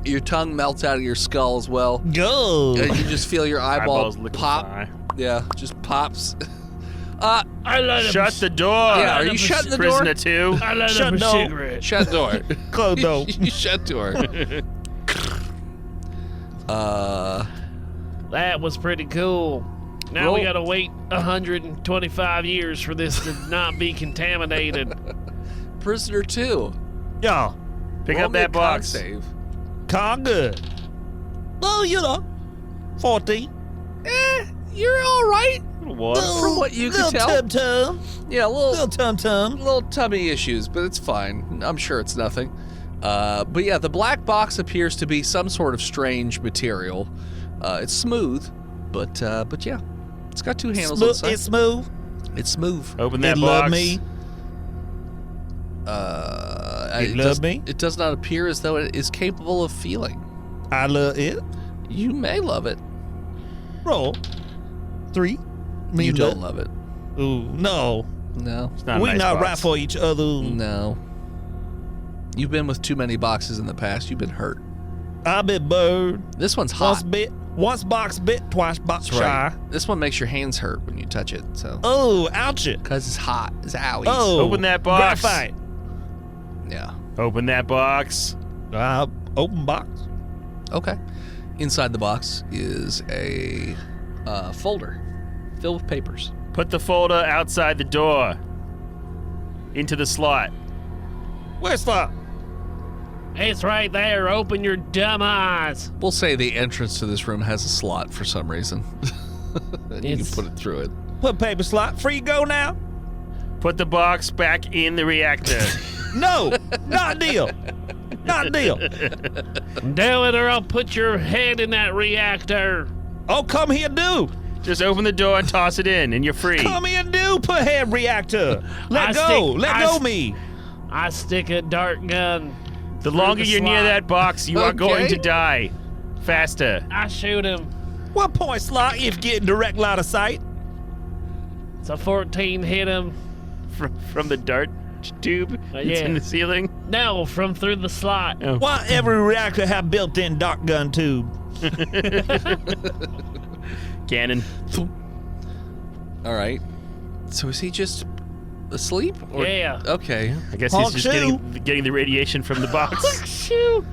S2: your tongue melts out of your skull as well.
S5: Go.
S2: And you just feel your eyeball
S3: Eyeballs
S2: pop.
S3: liquefy.
S2: Yeah, just pops.
S4: I light
S3: Shut
S4: up
S3: the door.
S2: Yeah, are
S4: up
S2: you
S4: a
S2: shutting the door?
S3: Prisoner 2.
S4: I light
S5: Shut
S4: up a
S5: no.
S4: cigarette.
S2: Shut door.
S5: Close door.
S2: You shut door.
S4: That was pretty cool. Now we
S2: Roll.
S4: gotta wait 125 years for this to not be contaminated.
S2: Prisoner 2.
S5: Yeah.
S3: Pick
S2: Roll
S3: up
S2: me a
S3: that
S2: con
S3: box.
S2: Save.
S5: Con good. Well, 14.
S2: You're all right.
S3: Water.
S2: From what you can tell.
S5: Little tum-tum.
S2: Yeah,
S5: Little tum-tum.
S2: little tummy issues, but it's fine. I'm sure it's nothing. But yeah, the black box appears to be some sort of strange material. It's smooth, but yeah, it's got two handles on the side.
S5: It's smooth.
S2: It's smooth.
S3: Open that
S5: It
S3: box.
S5: love me. It love me.
S2: It does not appear as though it is capable of feeling.
S5: I love it.
S2: You may love it.
S5: Roll. 3. Me
S2: You don't love it.
S5: Ooh, no.
S2: No.
S3: It's not a
S5: We
S3: nice
S5: not
S3: box.
S5: right for each other.
S2: No. You've been with too many boxes in the past. You've been hurt.
S5: I been bird.
S2: This one's
S5: Once
S2: hot.
S5: bit. Once box bit. Twice box
S2: That's right.
S5: shy.
S2: This one makes your hands hurt when you touch it. So,
S5: Oh, ouch it.
S2: because it's hot. It's owies.
S5: Oh.
S3: Open that box.
S5: Graphite.
S2: Yeah.
S3: Open that box.
S5: Open box.
S2: Okay. Inside the box is a folder filled with papers.
S3: Put the folder outside the door. Into the slot.
S5: Where's that?
S4: It's right there. Open your dumb eyes.
S2: We'll say the entrance to this room has a slot for some reason. And you can
S4: It's-
S2: put it through it.
S5: What paper slot? Free go now?
S3: Put the box back in the reactor.
S5: No, not deal. Not deal.
S4: Do it or I'll put your head in that reactor.
S5: Oh, come here, do.
S3: Just open the door and toss it in, and you're free.
S5: Come here, do. Put head reactor. Let
S4: I
S5: go.
S4: stick-
S5: Let
S4: I
S5: go
S4: s-
S5: me.
S4: I stick a dart gun.
S3: The longer
S4: the
S3: you're near
S4: slot.
S3: that box, you are going
S2: Okay.
S3: to die. Faster.
S4: I shoot him.
S5: What point slot if getting direct line of sight?
S4: It's a 14 hit him.
S3: From the dart tube that's
S4: Yeah.
S3: in the ceiling.
S4: No, from through the slot.
S3: Oh.
S5: Why every reactor have built-in dart gun tube?
S3: Cannon.
S2: All right. So is he just asleep? Or-
S4: Yeah.
S2: Okay.
S3: I guess
S5: Honk
S3: he's just
S5: shoe.
S3: getting the radiation from the box.
S4: Shoot.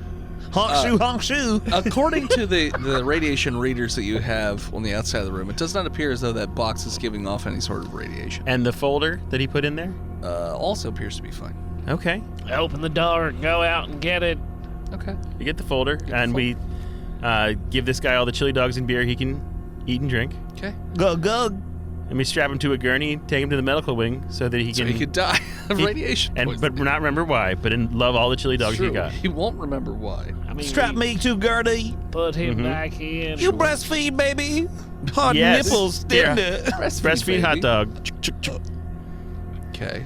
S5: Honk shoe.
S2: According to the radiation readers that you have on the outside of the room, it does not appear as though that box is giving off any sort of radiation.
S3: And the folder that he put in there?
S2: Also appears to be fine.
S3: Okay.
S4: Open the door. Go out and get it.
S2: Okay.
S3: You get the folder, and we give this guy all the chili dogs and beer he can eat and drink.
S2: Okay.
S5: Gug.
S3: And we strap him to a gurney, take him to the medical wing so that he
S2: So
S3: can...
S2: he could die of
S3: he-
S2: radiation
S3: and
S2: poisoning.
S3: But not remember why, but love all the chili dogs
S2: True.
S3: you got.
S2: He won't remember why.
S4: I mean,
S5: Strap
S4: we
S5: me to Gertie.
S4: Put him
S3: Mhm.
S4: back in.
S5: You breastfeed, baby. Hard
S3: Yes.
S5: nipples,
S3: Yeah.
S5: tender.
S3: Breastfeed hot
S2: baby.
S3: dog.
S2: Okay.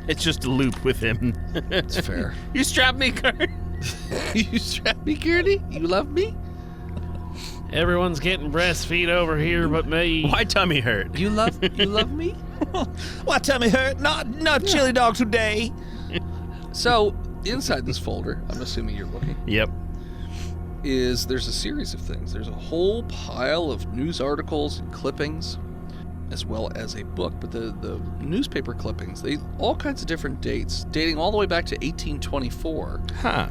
S3: It's just a loop with him.
S2: It's fair.
S3: You strap me, Kurt.
S2: You strap me, Gertie? You love me?
S4: Everyone's getting breastfeed over here but me.
S3: My tummy hurt.
S2: You love me?
S5: Why tummy hurt? Not chili dog today.
S2: So, inside this folder, I'm assuming you're looking,
S3: Yep.
S2: there's a series of things. There's a whole pile of news articles and clippings, as well as a book. But the newspaper clippings, they all kinds of different dates, dating all the way back to 1824.
S3: Huh.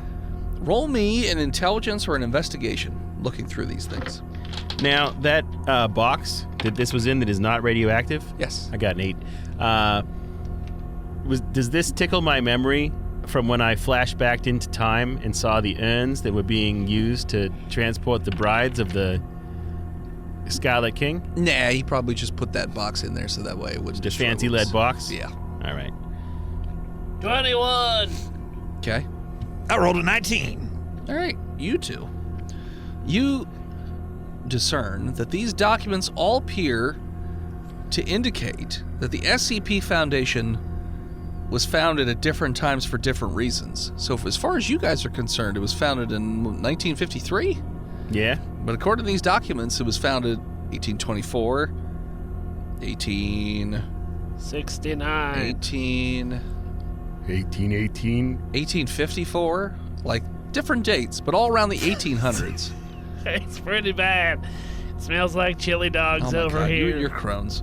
S2: Roll me an intelligence or an investigation looking through these things.
S3: Now, that box that this was in that is not radioactive,
S2: Yes.
S3: I got an 8. Does this tickle my memory from when I flashed back into time and saw the urns that were being used to transport the brides of the Scarlet King?
S2: Nah, he probably just put that box in there so that way it wouldn't
S3: The
S2: destroy
S3: fancy
S2: what's-
S3: lead box?
S2: Yeah.
S3: All right.
S4: 21.
S2: Okay.
S5: I rolled a 19.
S2: All right, you two. You discern that these documents all appear to indicate that the SCP Foundation was founded at different times for different reasons. So, as far as you guys are concerned, it was founded in 1953.
S3: Yeah?
S2: But according to these documents, it was founded 1824, 18...
S4: 69.
S2: 1854, like different dates, but all around the 1800s.
S4: It's pretty bad. It smells like chili dogs
S2: Oh my
S4: over
S2: God,
S4: here.
S2: you're crones.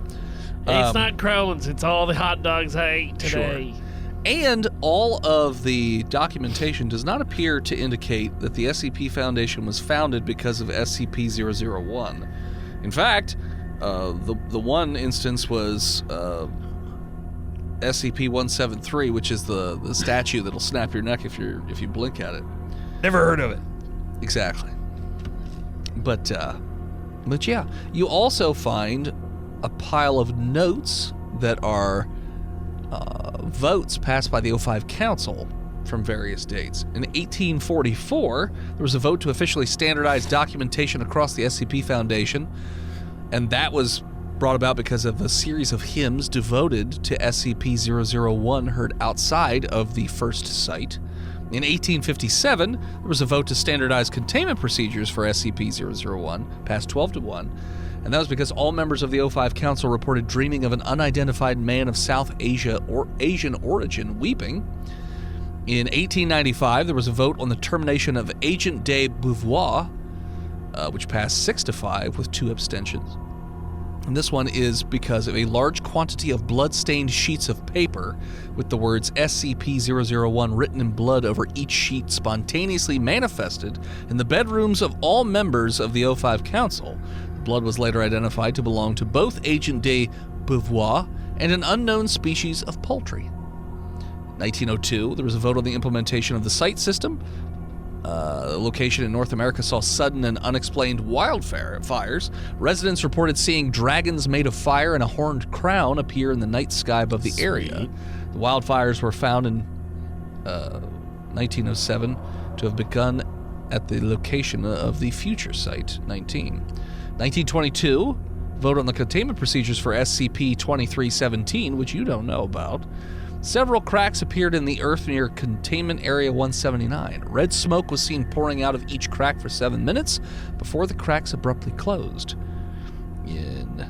S4: It's not Crohn's. It's all the hot dogs I ate today.
S2: And all of the documentation does not appear to indicate that the SCP Foundation was founded because of SCP-001. In fact, the one instance was SCP-173, which is the statue that'll snap your neck if you blink at it.
S5: Never heard of it.
S2: Exactly. But yeah, you also find a pile of notes that are votes passed by the O5 Council from various dates. In 1844, there was a vote to officially standardize documentation across the SCP Foundation, and that was brought about because of a series of hymns devoted to SCP-001 heard outside of the first site. In 1857, there was a vote to standardize containment procedures for SCP-001, passed 12-1, and that was because all members of the O5 Council reported dreaming of an unidentified man of South Asia or Asian origin weeping. In 1895, there was a vote on the termination of Agent de Beauvoir, which passed 6-5 with 2 abstentions. And this one is because of a large quantity of blood-stained sheets of paper with the words SCP-001 written in blood over each sheet spontaneously manifested in the bedrooms of all members of the O5 Council. The blood was later identified to belong to both Agent de Beauvoir and an unknown species of poultry. 1902, there was a vote on the implementation of the site system, location in North America saw sudden and unexplained wildfires. Residents reported seeing dragons made of fire and a horned crown appear in the night sky above the area. The wildfires were found in 1907 to have begun at the location of the future Site 19. 1922, vote on the containment procedures for SCP-2317, which you don't know about. Several cracks appeared in the earth near Containment Area 179. Red smoke was seen pouring out of each crack for 7 minutes before the cracks abruptly closed. In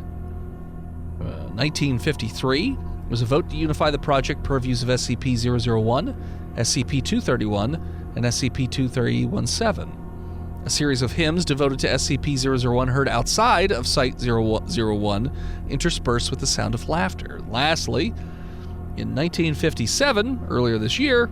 S2: 1953 was a vote to unify the project purviews of SCP-001, SCP-231, and SCP-2317. A series of hymns devoted to SCP-001 heard outside of Site-001, interspersed with the sound of laughter. Lastly, in 1957, earlier this year,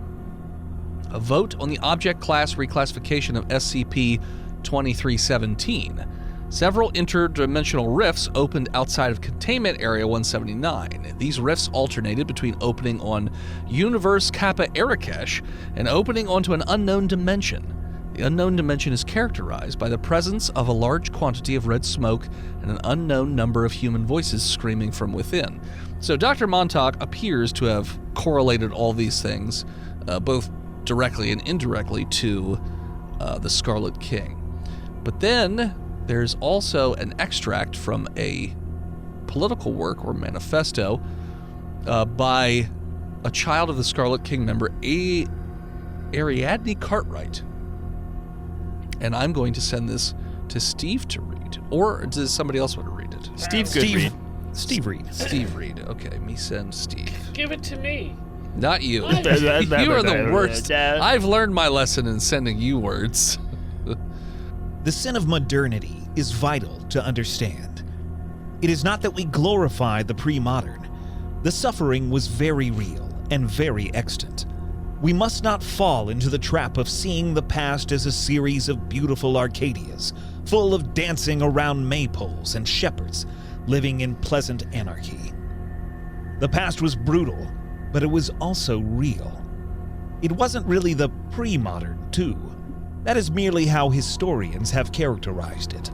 S2: a vote on the object class reclassification of SCP-2317. Several interdimensional rifts opened outside of Containment Area 179. These rifts alternated between opening on Universe Kappa Erikesh and opening onto an unknown dimension. The unknown dimension is characterized by the presence of a large quantity of red smoke and an unknown number of human voices screaming from within. So Dr. Montauk appears to have correlated all these things, both directly and indirectly, to the Scarlet King. But then there's also an extract from a political work or manifesto by a child of the Scarlet King member, Ariadne Cartwright. And I'm going to send this to Steve to read. Or does somebody else want to read it?
S3: Steve could read.
S5: Steve Reed.
S2: Steve read. Okay, me send Steve.
S4: Give it to me.
S2: Not you. You are the worst. I've learned my lesson in sending you words.
S5: The sin of modernity is vital to understand. It is not that we glorify the pre-modern. The suffering was very real and very extant. We must not fall into the trap of seeing the past as a series of beautiful Arcadias, full of dancing around maypoles and shepherds, living in pleasant anarchy. The past was brutal, but it was also real. It wasn't really the pre-modern, too. That is merely how historians have characterized it.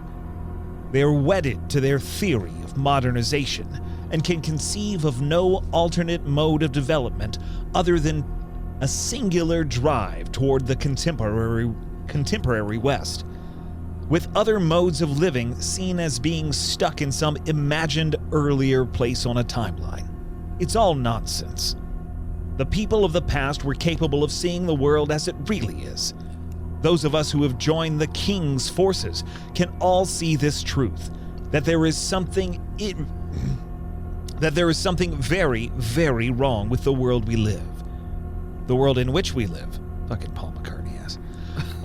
S5: They are wedded to their theory of modernization and can conceive of no alternate mode of development other than a singular drive toward the contemporary West, with other modes of living seen as being stuck in some imagined earlier place on a timeline. It's all nonsense. The people of the past were capable of seeing the world as it really is. Those of us who have joined the King's forces can all see this truth, that there is something very, very wrong with the world we live. The world in which we live. Fucking Paul McCartney ass.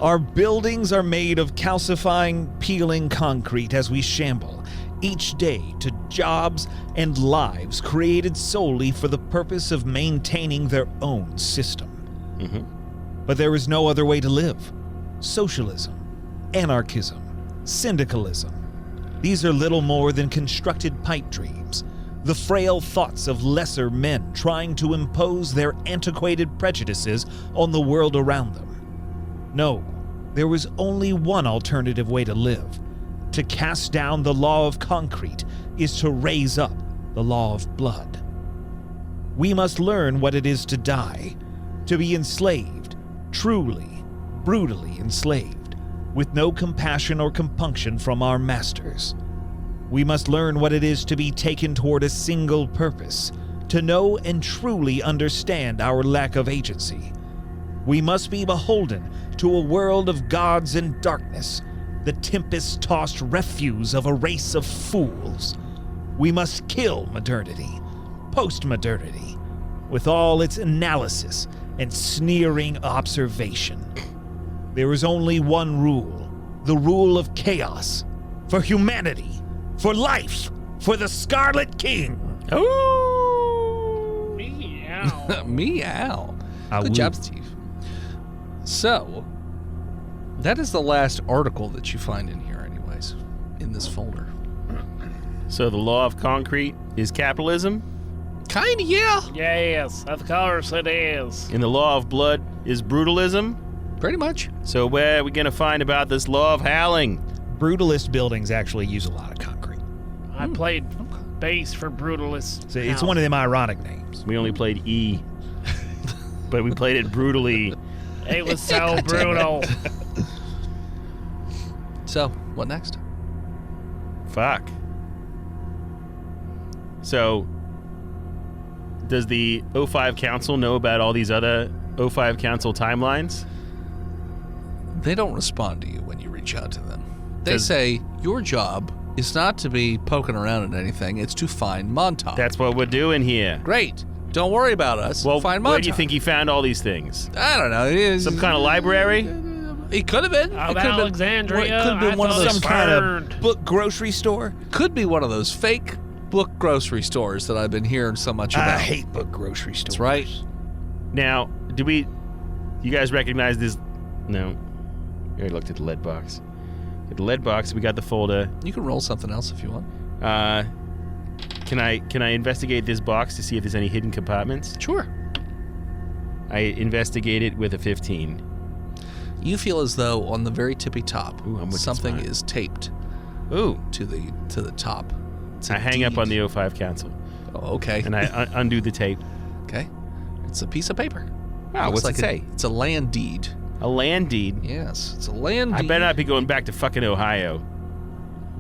S5: Our buildings are made of calcifying, peeling concrete as we shamble each day to jobs and lives created solely for the purpose of maintaining their own system.
S3: Mm-hmm.
S5: But there is no other way to live. Socialism, anarchism, syndicalism. These are little more than constructed pipe dreams, the frail thoughts of lesser men trying to impose their antiquated prejudices on the world around them. No, there was only one alternative way to live. To cast down the law of concrete is to raise up the law of blood. We must learn what it is to die, to be enslaved, truly, brutally enslaved, with no compassion or compunction from our masters. We must learn what it is to be taken toward a single purpose, to know and truly understand our lack of agency. We must be beholden to a world of gods and darkness, the tempest-tossed refuse of a race of fools. We must kill modernity, post-modernity, with all its analysis and sneering observation. There is only one rule, the rule of chaos, for humanity, for life, for the Scarlet King.
S3: Ooh!
S4: Meow.
S2: Meow. Good job, Steve. So, that is the last article that you find in here, anyways, in this folder.
S3: So the law of concrete is capitalism,
S2: Kinda, yeah.
S4: Yes, of course it is.
S3: and the law of blood is brutalism.
S2: Pretty much.
S3: So where are we going to find about this law of howling?
S5: Brutalist buildings actually use a lot of concrete.
S4: I played bass for Brutalist.
S5: So it's one of them ironic names.
S3: We only played E, but we played it brutally.
S4: It was so brutal.
S2: So, what next?
S3: Fuck. So, does the O5 Council know about all these other O5 Council timelines?
S2: They don't respond to you when you reach out to them. They
S3: 'Cause-
S2: say, your job is not to be poking around at anything, it's to find Montauk.
S3: That's what we're doing here.
S2: Great. Don't worry about us.
S3: Well,
S2: find Montauk.
S3: where do you think he found all these things?
S2: I don't know.
S3: Some kind of library?
S2: It could have been.
S4: Of
S2: It could have
S4: Alexandria.
S2: been. It could have been
S4: I
S2: one of
S4: thought
S2: those.
S5: Some kind
S4: burned.
S5: of book grocery store.
S2: Could be one of those fake book grocery stores that I've been hearing so much about.
S5: I hate book grocery stores.
S2: That's right.
S3: Now, you guys recognize this? No. We already looked at the lead box. At the lead box, we got the folder.
S2: You can roll something else if you want.
S3: Can I investigate this box to see if there's any hidden compartments?
S2: Sure.
S3: I investigate it with a 15.
S2: You feel as though on the very tippy top,
S3: Ooh, I'm wicked
S2: something
S3: smart.
S2: is taped
S3: Ooh.
S2: to the top. It's
S3: I
S2: a
S3: hang up
S2: deed.
S3: on the O5 Council,
S2: Oh, okay.
S3: and I undo the tape.
S2: Okay. It's a piece of paper.
S3: Wow,
S2: Looks
S3: what's it say?
S2: It's a land deed.
S3: A land deed.
S2: Yes, it's a land
S3: I
S2: deed.
S3: better not be going back to fucking Ohio.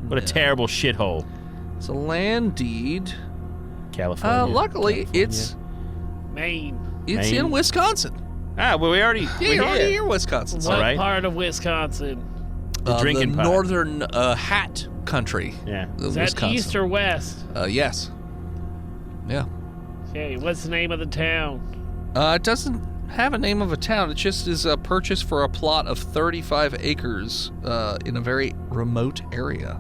S3: What a
S2: No.
S3: terrible shithole.
S2: It's a land deed.
S3: California.
S2: Luckily,
S3: California.
S2: it's
S4: Maine.
S3: Maine.
S2: in Wisconsin.
S3: Well, we already...
S2: Yeah,
S3: we're
S2: you're already
S3: here.
S2: here, Wisconsin.
S4: What
S3: all right.
S4: part of Wisconsin?
S3: The drinking
S2: the
S3: pot.
S2: northern hat country.
S3: Yeah.
S2: of
S4: Is that
S2: Wisconsin.
S4: east or west?
S2: Yes. Yeah.
S4: Okay, what's the name of the town?
S2: It doesn't have a name of a town. It just is a purchase for a plot of 35 acres in a very remote area.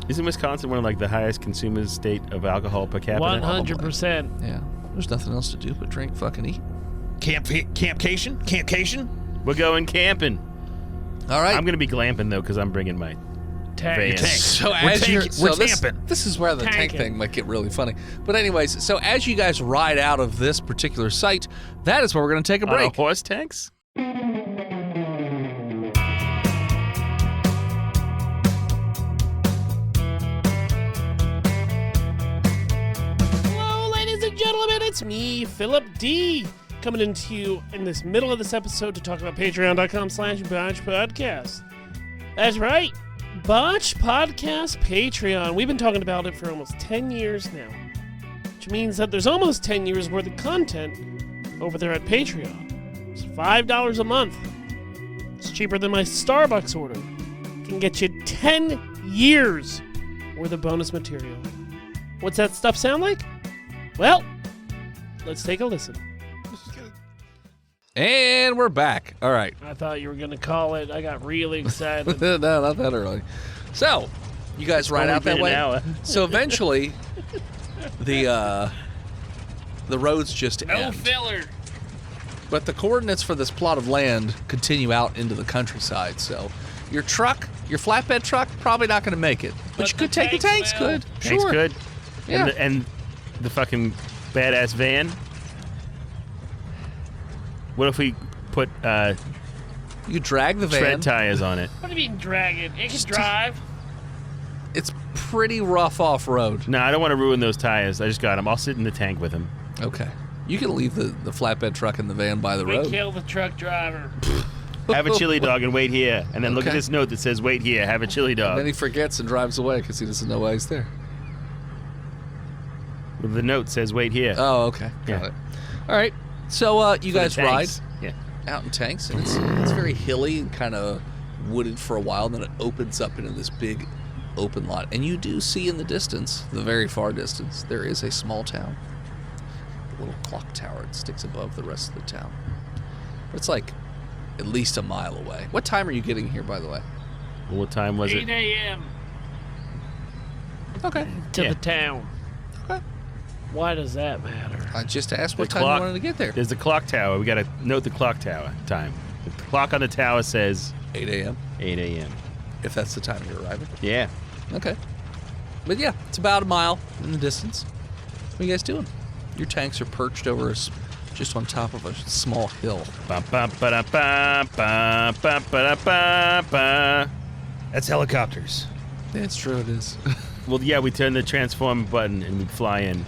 S3: Isn't Wisconsin one of like the highest consumers state of alcohol per capita?
S4: 100%.
S2: Yeah. There's nothing else to do but drink, fucking eat.
S5: Campcation?
S3: We're going camping.
S2: All right.
S3: I'm going to be glamping though because I'm bringing my...
S4: Tank.
S3: Tank.
S2: So
S5: We're
S2: as you're,
S5: tanking-
S2: so
S5: we're
S2: this,
S5: camping.
S2: this is where the tank
S4: Tanking.
S2: thing might get really funny. But anyways, so as you guys ride out of this particular site, that is where we're going to take a
S3: On
S2: break.
S3: horse tanks?
S4: Hello, ladies and gentlemen, it's me, Philip D, coming into you in this middle of this episode to talk about patreon.com/Botched Podcast. That's right, Botched Podcast Patreon. We've been talking about it for almost 10 years now, which means that there's almost 10 years worth of content over there at Patreon. It's $5 a month. It's cheaper than my Starbucks order. It can get you 10 years worth of bonus material. What's that stuff sound like? Well, let's take a listen.
S2: And we're back. All right.
S4: I thought you were going to call it. I got really excited.
S2: No, not that early. So, you guys ride
S3: Only
S2: out that
S3: been
S2: way.
S3: an hour.
S2: So eventually, the roads just
S4: No
S2: end.
S4: filler.
S2: But the coordinates for this plot of land continue out into the countryside. So your truck, your flatbed truck, probably not going to make it. But you
S4: the
S2: could take the
S4: tanks
S2: tanks.
S4: will.
S2: Could
S3: Tanks
S2: sure.
S3: good.
S2: Yeah.
S3: And the fucking badass van. What if we put
S2: You drag the van.
S3: tread tires on it?
S4: What do you mean drag it? It can drive.
S2: It's pretty rough off road.
S3: No, I don't want to ruin those tires. I just got them. I'll sit in the tank with them.
S2: Okay. You can leave the flatbed truck and the van by the
S4: We
S2: road.
S4: kill the truck driver.
S3: Have a chili dog and wait here. And then look at
S2: Okay.
S3: this note that says, wait here, have a chili
S2: And then
S3: dog.
S2: he forgets and drives away because he doesn't know why he's there.
S3: The note says, wait here.
S2: Oh, okay. Got
S3: Yeah.
S2: it. All right. So you
S3: For the
S2: guys ride
S3: tanks. Yeah.
S2: out in tanks, and it's very hilly and kind of wooded for a while, and then it opens up into this big open lot. And you do see in the distance, the very far distance, there is a small town. A little clock tower that sticks above the rest of the town. It's like at least a mile away. What time are you getting here, by the way?
S3: Well, what time was
S4: 8
S3: it?
S4: a.m.
S2: Okay.
S4: to
S3: Yeah.
S4: the town.
S2: Okay.
S4: Why does that matter?
S2: I just asked what
S3: The
S2: time
S3: clock-
S2: you wanted to get there.
S3: There's the clock tower. We got to note the clock tower time. The clock on the tower says
S2: 8 a.m.,
S3: 8 a.m.
S2: if that's the time you're arriving.
S3: Yeah.
S2: Okay. But yeah, it's about a mile in the distance. What are you guys doing? Your tanks are perched over just on top of a small hill.
S3: Ba-ba-ba-da-ba-ba-ba-ba-ba-ba.
S5: That's helicopters.
S2: Yeah, it's true, it is.
S3: Well, yeah, we turn the transform button and we fly in.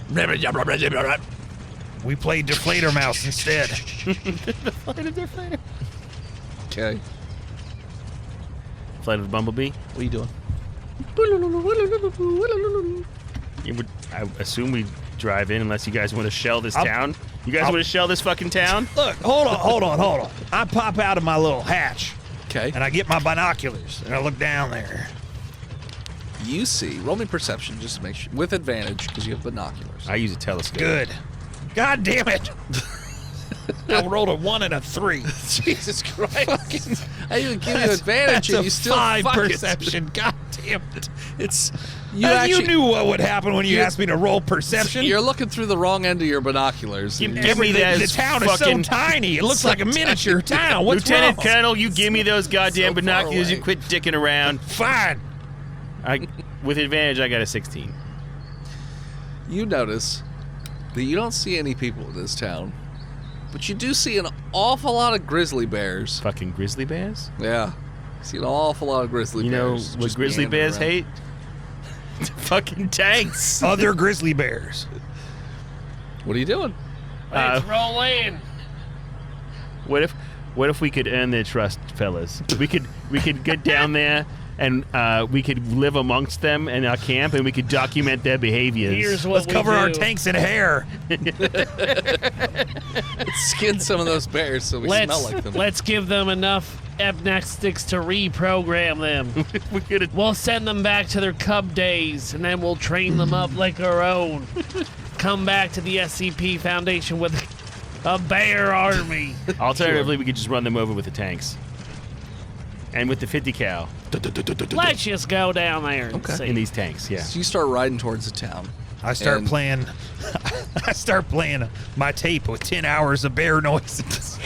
S5: We played Deflator Mouse instead.
S2: Okay.
S3: Flight of the Bumblebee.
S2: What are you doing?
S3: I assume we drive in unless you guys want to shell this town. You guys want to shell this fucking town?
S5: Look, hold on. I pop out of my little hatch,
S2: Okay.
S5: and I get my binoculars, and I look down there.
S2: You see, roll me perception just to make sure, with advantage, because you have binoculars.
S3: I use a telescope.
S5: Good. God damn it. I rolled a 1 and a 3.
S2: Jesus Christ. I even give you advantage
S5: That's
S2: and
S5: a
S2: you still
S5: 5
S2: fuck it.
S5: perception. God damn it.
S2: It's
S5: You knew what would happen when you asked me to roll perception.
S2: You're looking through the wrong end of your binoculars.
S3: Give me
S5: the
S3: those
S5: town is so
S3: fucking-
S5: tiny. It looks like a miniature town. What's
S3: Lieutenant
S5: wrong?
S3: Colonel, you give me those goddamn
S2: So far
S3: binoculars.
S2: away.
S3: You quit dicking around.
S5: Fine.
S3: With advantage, I got a 16.
S2: You notice that you don't see any people in this town, but you do see an awful lot of grizzly bears.
S3: Fucking grizzly bears?
S2: Yeah. You see an awful lot of grizzly
S3: You know
S2: bears.
S3: what
S2: just
S3: grizzly
S2: meandering
S3: bears
S2: around.
S3: hate? Fucking tanks.
S5: Other grizzly bears.
S2: What are you doing?
S4: Let's roll in.
S3: What if we could earn their trust, fellas? We could get down there and we could live amongst them in our camp and we could document their behaviors.
S4: Here's what
S5: Let's
S4: we
S5: cover
S4: do.
S5: our tanks in hair.
S2: Let's skin some of those bears so we smell like them.
S4: Let's give them enough amnestics to reprogram them.
S3: we could
S4: We'll send them back to their cub days, and then we'll train them up like our own. Come back to the SCP Foundation with a bear army.
S3: Alternatively, we could just run them over with the tanks. And with the 50 cal
S4: Let's just go down there and
S2: Okay.
S4: see.
S3: in these tanks, yeah.
S2: So you start riding towards the town.
S5: I start
S2: And-
S5: playing. I start playing my tape with 10 hours of bear noises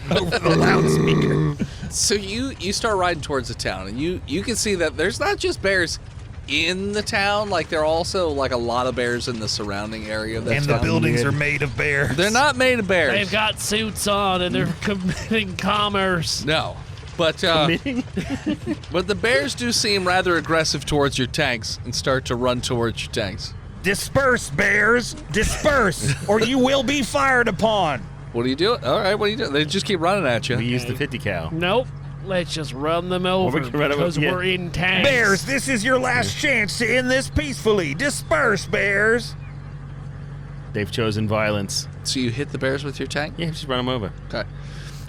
S5: over the loudspeaker.
S2: So you start riding towards the town, and you can see that there's not just bears in the town, like there are also like a lot of bears in the surrounding area of that
S5: And the
S2: town.
S5: buildings are made of bears.
S2: They're not made of bears.
S4: They've got suits on, and they're committing commerce.
S2: No. But but the bears do seem rather aggressive towards your tanks and start to run towards your tanks.
S5: Disperse, bears! Disperse, or you will be fired upon.
S2: What are you doing? All right, what are you doing? They just keep running at you.
S3: We use the 50 cal.
S4: Nope. Let's just run them over
S3: we can run over-
S4: because
S3: yeah.
S4: we're in tanks.
S5: Bears, this is your last chance to end this peacefully. Disperse, bears.
S3: They've chosen violence.
S2: So you hit the bears with your tank?
S3: Yeah, just run them over.
S2: Okay.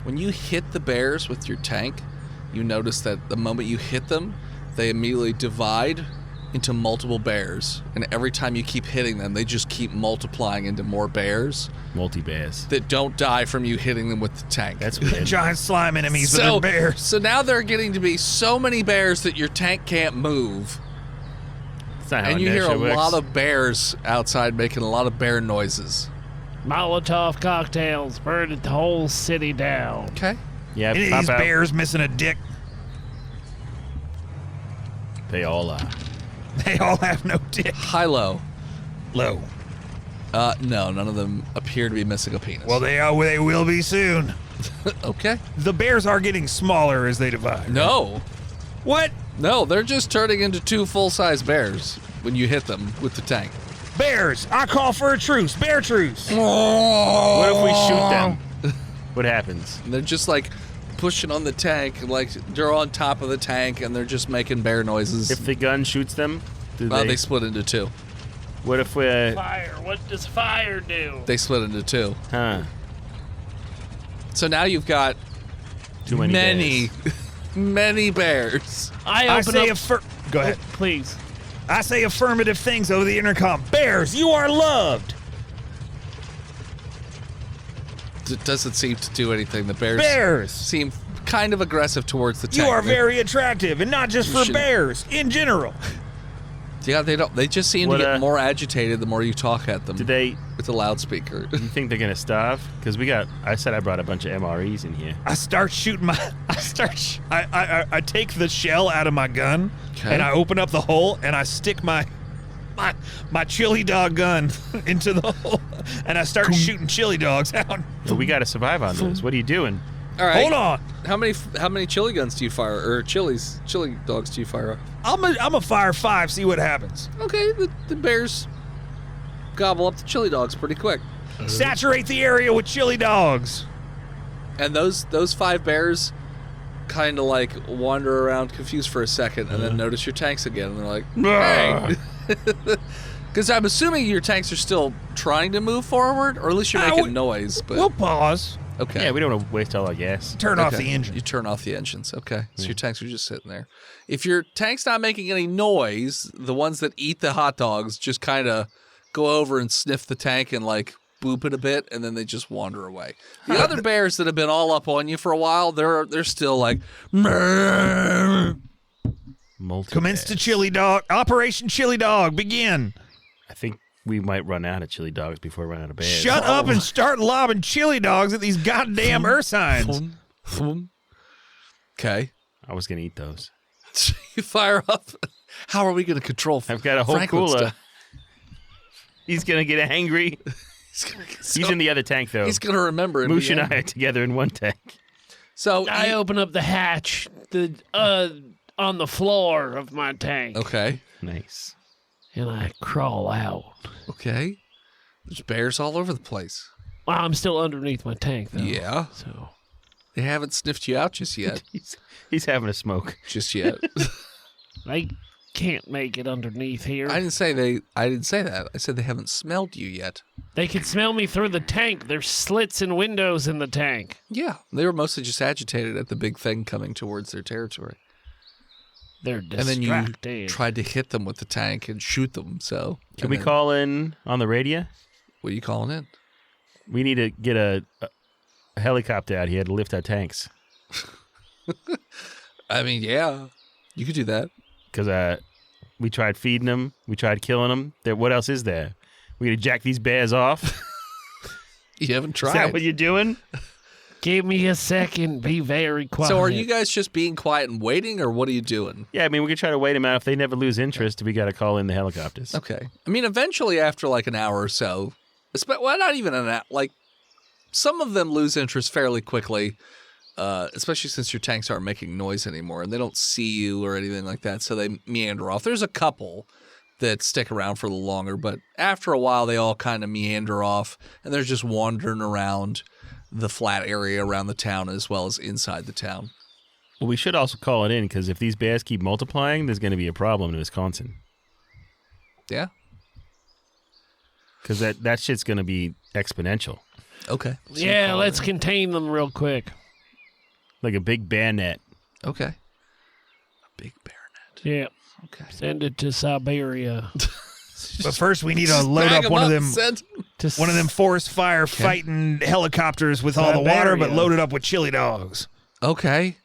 S2: When you hit the bears with your tank, you notice that the moment you hit them, they immediately divide into multiple bears. And every time you keep hitting them, they just keep multiplying into more bears
S3: Multi-bears.
S2: that don't die from you hitting them with the tank.
S3: That's weird.
S5: Giant slime enemies with their bears.
S2: So now there are getting to be so many bears that your tank can't move.
S3: That's not how
S2: And you hear a
S3: inertia works.
S2: lot of bears outside making a lot of bear noises.
S4: Molotov cocktails burned the whole city down.
S2: Okay.
S3: Yeah,
S5: Any of
S3: pop
S5: these
S3: out.
S5: bears missing a dick?
S3: They all are.
S5: They all have no dick.
S2: High low.
S5: Low.
S2: No, none of them appear to be missing a penis.
S5: Well, they will be soon.
S2: okay.
S5: The bears are getting smaller as they divide.
S2: No.
S5: What?
S2: No, they're just turning into 2 full-size bears when you hit them with the tank.
S5: Bears, I call for a truce. Bear truce.
S3: What if we shoot them? What happens?
S2: And they're just like pushing on the tank, like they're on top of the tank, and they're just making bear noises.
S3: If the gun shoots them, do
S2: They split into 2.
S3: What if we're...
S4: Fire. What does fire do?
S2: They split into 2.
S3: Huh.
S2: So now you've got
S3: Too many bears.
S2: many bears.
S5: I say
S4: up.
S5: Go ahead.
S4: Please.
S5: I say affirmative things over the intercom. Bears, you are loved.
S2: It doesn't seem to do anything. The bears
S5: Bears,
S2: seem kind of aggressive towards the
S5: you
S2: tank.
S5: are very attractive, and not just
S2: You
S5: for
S2: should-
S5: bears, in general.
S2: Yeah, they don't. They just seem
S3: What,
S2: to get more agitated the more you talk at them
S3: Did they...
S2: with the loudspeaker.
S3: You think they're going to starve? Because I said I brought a bunch of MREs in here.
S5: I start shooting I take the shell out of my gun,
S2: Okay.
S5: and I open up the hole, and I stick my my chili dog gun into the hole, and I start shooting chili dogs out.
S3: Well, we got to survive on this. What are you doing?
S2: All right.
S5: Hold on.
S2: How many chili guns do you fire, or chili dogs do you fire off?
S5: I'm a fire 5. See what happens.
S2: Okay, the bears gobble up the chili dogs pretty quick.
S5: Saturate the area with chili dogs.
S2: And those 5 bears kind of like wander around confused for a second and then notice your tanks again. And they're like, hey. Because I'm assuming your tanks are still trying to move forward, or at least you're making noise. But
S5: We'll pause.
S2: okay.
S3: Yeah, we don't want to waste all our gas.
S5: Turn off
S2: Okay.
S5: the engine.
S2: You turn off the engines. Okay. So your tanks are just sitting there. If your tank's not making any noise, the ones that eat the hot dogs just kind of go over and sniff the tank and like boop it a bit, and then they just wander away. The other bears that have been all up on you for a while, they're still like,
S5: Commence to chili dog. Operation chili dog. Begin.
S3: I think we might run out of chili dogs before we run out of bears.
S5: Shut up and start lobbing chili dogs at these goddamn ursines.
S2: Okay.
S3: I was going to eat those.
S2: You fire up. How are we going to control
S3: I've got a whole
S2: Franklin's
S3: cooler.
S2: stuff?
S3: He's going to get angry. He's in the other tank, though.
S2: He's going to remember it.
S3: Moosh and I are together in one tank.
S2: So
S4: I open up the hatch on the floor of my tank.
S2: Okay.
S3: Nice.
S4: And I crawl out.
S2: Okay. There's bears all over the place.
S4: Well, I'm still underneath my tank, though.
S2: Yeah.
S4: So
S2: They haven't sniffed you out just yet.
S3: He's having a smoke.
S2: Just yet.
S4: they can't make it underneath here.
S2: I didn't say that. I said they haven't smelled you yet.
S4: They can smell me through the tank. There's slits and windows in the tank.
S2: Yeah. They were mostly just agitated at the big thing coming towards their territory.
S4: They're
S2: And then
S4: distracted.
S2: you tried to hit them with the tank and shoot them, so...
S3: Can we call in on the radio?
S2: What are you calling in?
S3: We need to get a helicopter out here to lift our tanks.
S2: I mean, yeah. You could do that.
S3: Because we tried feeding them. We tried killing them. What else is there? We got to jack these bears off?
S2: You haven't tried.
S3: Is that what you're doing?
S4: Give me a second. Be very quiet.
S2: So are you guys just being quiet and waiting, or what are you doing?
S3: Yeah, I mean, we could try to wait them out. If they never lose interest, we got to call in the helicopters.
S2: Okay. I mean, eventually, after like an hour or so, well, not even an hour, like some of them lose interest fairly quickly, especially since your tanks aren't making noise anymore and they don't see you or anything like that, so they meander off. There's a couple that stick around for a little longer, but after a while, they all kind of meander off and they're just wandering around the flat area around the town as well as inside the town.
S3: Well, we should also call it in, because if these bears keep multiplying, there's going to be a problem in Wisconsin.
S2: Yeah?
S3: Because that shit's going to be exponential.
S2: Okay. So
S4: Yeah, let's contain them real quick.
S3: Like a big bear net.
S2: Okay. A big bear net.
S4: Yeah.
S2: Okay.
S4: Send it to Siberia.
S5: But first, we need to load
S2: Bag
S5: up
S2: 'em
S5: one of them.
S2: send 'em.
S5: One of them forest fire fighting helicopters with all the water, but loaded up with chili dogs.
S2: Okay.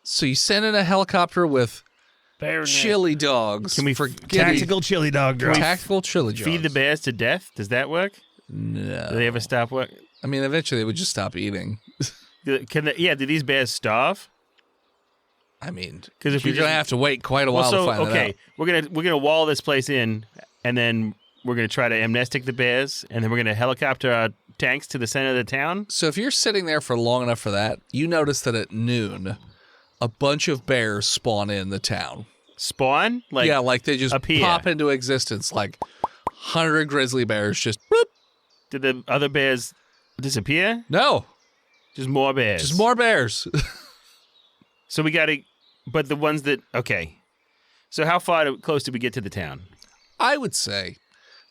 S2: So you send in a helicopter with
S4: Bear net.
S2: chili dogs.
S3: Can we
S5: Tactical chili dog drop.
S2: tactical chili dogs?
S3: Feed the bears to death? Does that work?
S2: No.
S3: Do they ever stop work?
S2: I mean, eventually they would just stop eating.
S3: Do these bears starve?
S2: I mean,
S3: 'Cause if
S2: you're
S3: we
S2: gonna
S3: just-
S2: have to wait quite a while to find that out.
S3: we're gonna wall this place in, and then we're gonna try to amnestic the bears, and then we're gonna helicopter our tanks to the center of the town.
S2: So if you're sitting there for long enough for that, you notice that at noon, a bunch of bears spawn in the town.
S3: Spawn?
S2: Like they just
S3: appear.
S2: pop into existence, like 100 grizzly bears just boop.
S3: Did the other bears disappear?
S2: No,
S3: Just more bears.
S2: just more bears.
S3: So we gotta, but the ones that, okay. So how close did we get to the town?
S2: I would say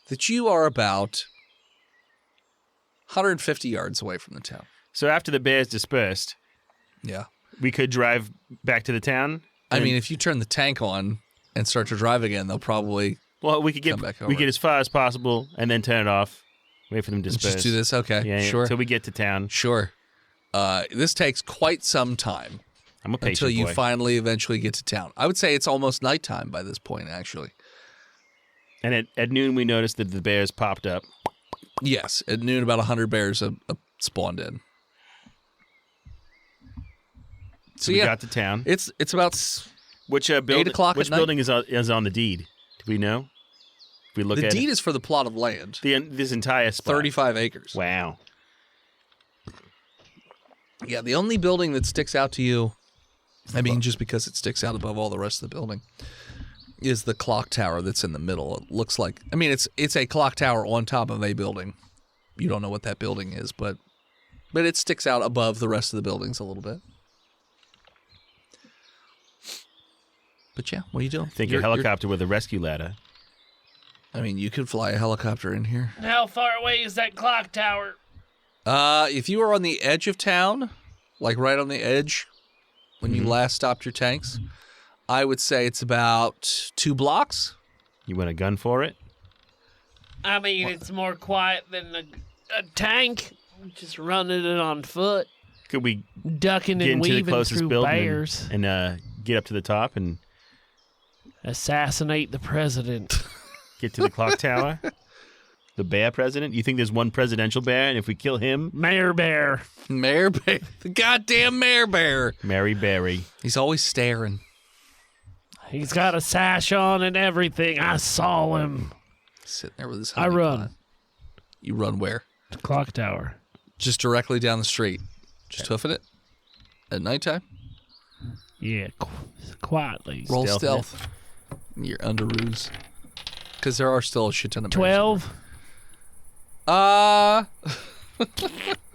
S2: that you are about 150 yards away from the town.
S3: So after the bears dispersed,
S2: Yeah.
S3: we could drive back to the town?
S2: I mean, if you turn the tank on and start to drive again, they'll probably
S3: Well, we could
S2: come back over.
S3: we get as far as possible and then turn it off. Wait for them to disperse.
S2: just do this. Okay,
S3: Yeah,
S2: sure.
S3: Until we get to town.
S2: Sure. This takes quite some time
S3: I'm a patient
S2: until you
S3: boy.
S2: finally eventually get to town. I would say it's almost nighttime by this point, actually.
S3: And at noon, we noticed that the bears popped up.
S2: Yes, at noon, about 100 bears spawned in.
S3: So we got to town.
S2: It's about
S3: Which building?
S2: 8 o'clock
S3: Which
S2: at night.
S3: building is on the deed? Do we know? we look
S2: The
S3: at
S2: deed is for the plot of land.
S3: this entire spot.
S2: 35 acres.
S3: Wow.
S2: Yeah, the only building that sticks out to you, I mean, just because it sticks out above all the rest of the building, is the clock tower that's in the middle. It looks like, I mean, it's a clock tower on top of a building. You don't know what that building is, but it sticks out above the rest of the buildings a little bit. But yeah, what are you doing?
S3: I think a helicopter with a rescue ladder.
S2: I mean, you could fly a helicopter in here.
S4: How far away is that clock tower?
S2: If you were on the edge of town, like right on the edge, when you last stopped your tanks, I would say it's about 2 blocks.
S3: You want a gun for it?
S4: I mean, it's more quiet than a tank. Just running it on foot,
S3: Could we
S4: ducking
S3: get
S4: and
S3: into the
S4: weaving
S3: closest
S4: through
S3: building
S4: bears.
S3: and get up to the top and
S4: Assassinate the president.
S3: get to the clock tower? The bear president? You think there's one presidential bear, and if we kill him,
S4: Mayor Bear.
S2: Mayor Bear. The goddamn Mayor Bear.
S3: Mary Berry.
S2: He's always staring.
S4: He's got a sash on and everything. I saw him.
S2: Sitting there with his
S4: I
S2: honey
S4: run.
S2: pot. You run where?
S4: The clock tower.
S2: Just directly down the street. Just hoofing it? At nighttime?
S4: Yeah, quietly.
S2: Roll
S3: Stealth.
S2: stealth. You're under ruse. Because there are still a shit ton of bears.
S4: 12.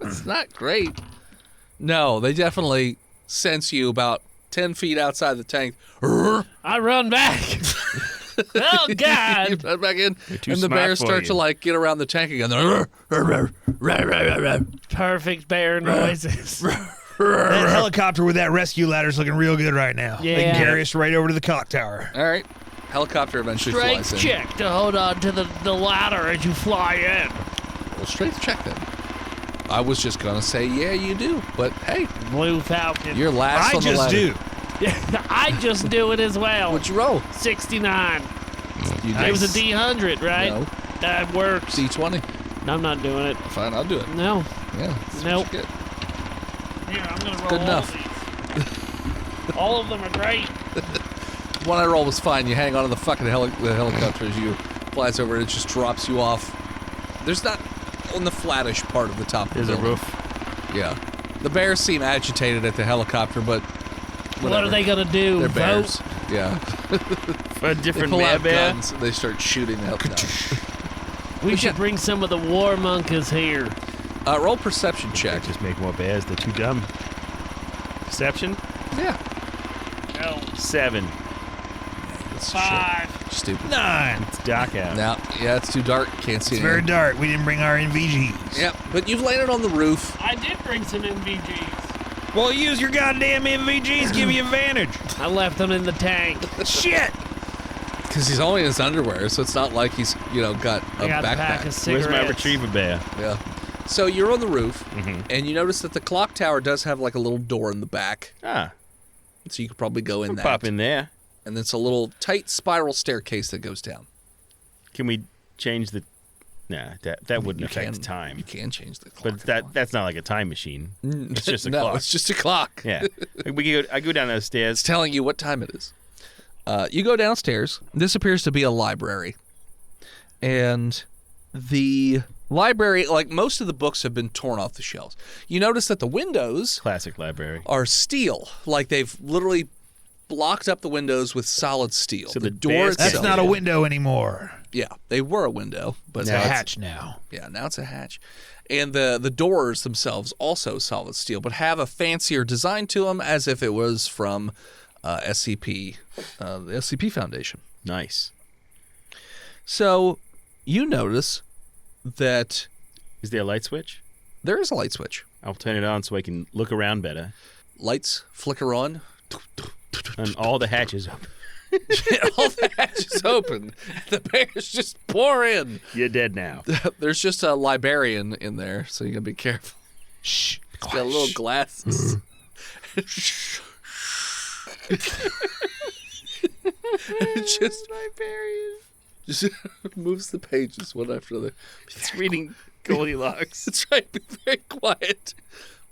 S2: It's not great. No, they definitely sense you about 10 feet outside the tank.
S4: I run back. Oh,
S2: You
S4: God.
S2: run back in,
S3: too
S2: and the
S3: smart
S2: bears
S3: for
S2: start
S3: you.
S2: to like get around the tank again.
S4: Perfect bear noises.
S5: That helicopter with that rescue ladder is looking real good right now. They
S4: Yeah.
S5: can carry us right over to the clock tower.
S2: All right. Helicopter eventually
S4: Strength
S2: flies in.
S4: check to hold on to the ladder as you fly in.
S2: Well, strength check then. I was just going to say, yeah, you do. But hey,
S4: Blue Falcon.
S2: you're last
S5: I
S2: on the
S5: just
S2: ladder.
S5: do.
S4: I just do it as well.
S2: What'd you roll?
S4: 69.
S2: You
S4: It was a D100, right?
S2: No.
S4: That works.
S2: D20.
S4: I'm not doing it.
S2: Fine, I'll do it.
S4: No.
S2: Yeah. that's
S4: Nope.
S2: what you get.
S4: Here, I'm going to roll
S2: Good
S4: all
S2: enough.
S4: these. All of them are great.
S2: The one I rolled was fine. You hang on to the fucking the helicopter as you flies over and it just drops you off. There's not on the flattish part of the top of the
S3: There's a
S2: building.
S3: roof.
S2: Yeah. The bears seem agitated at the helicopter, but
S4: What
S2: whatever.
S4: are they going to do?
S2: They're
S4: Vote?
S2: bears. Yeah.
S3: For a
S2: They
S3: different
S2: pull
S3: mayor
S2: out
S3: bear?
S2: guns and they start shooting the helicopter.
S4: We should bring some of the war monkeys here.
S2: Roll perception check.
S3: Just make more bears. They're too dumb. Perception?
S2: Yeah.
S4: No.
S3: 7.
S2: That's
S4: 5.
S2: stupid.
S5: 9.
S3: It's dark out.
S2: Now, yeah, it's too dark. Can't see
S5: It's very
S2: anything.
S5: dark. We didn't bring our NVGs.
S2: Yeah, but you've landed on the roof.
S4: I did bring some NVGs.
S5: Well, use your goddamn NVGs. Give me advantage.
S4: I left them in the tank.
S5: Shit.
S2: Because he's only in his underwear, so it's not like he's, got a
S4: I got a
S2: backpack.
S4: pack of
S3: Where's
S4: cigarettes.
S3: my retriever bear?
S2: Yeah. So you're on the roof,
S3: Mm-hmm.
S2: and you notice that the clock tower does have like a little door in the back,
S3: Ah,
S2: so you could probably go in
S3: we'll
S2: that.
S3: pop in there.
S2: And it's a little tight spiral staircase that goes down.
S3: Can we change the... Nah, that wouldn't
S2: You
S3: affect
S2: can-
S3: time.
S2: You can change the clock.
S3: But
S2: if you want.
S3: that's not like a time machine. It's just a
S2: no,
S3: clock.
S2: it's just a clock.
S3: Yeah. I go down those stairs.
S2: It's telling you what time it is. You go downstairs. This appears to be a library. And the library, like most of the books, have been torn off the shelves. You notice that the windows
S3: Classic library.
S2: are steel. Like they've literally blocked up the windows with solid steel.
S3: So
S2: the
S3: the
S2: door
S3: bears
S2: itself.
S5: That's not a window anymore.
S2: Yeah, they were a window, but
S5: It's
S2: now
S5: a
S2: it's-
S5: hatch now.
S2: Yeah, now it's a hatch. And the doors themselves also solid steel, but have a fancier design to them, as if it was from SCP, the SCP Foundation.
S3: Nice.
S2: So you notice that
S3: Is there a light switch?
S2: there is a light switch.
S3: I'll turn it on so I can look around better.
S2: Lights flicker on.
S3: And all the hatches open.
S2: All the hatches open. The bears just pour in.
S3: You're dead now.
S2: There's just a Libearian in there, so you gotta be careful.
S5: Shh.
S2: He's got little glasses. It's just Libearian. Just moves the pages one after the other.
S3: It's reading Goldilocks.
S2: It's right. Be very quiet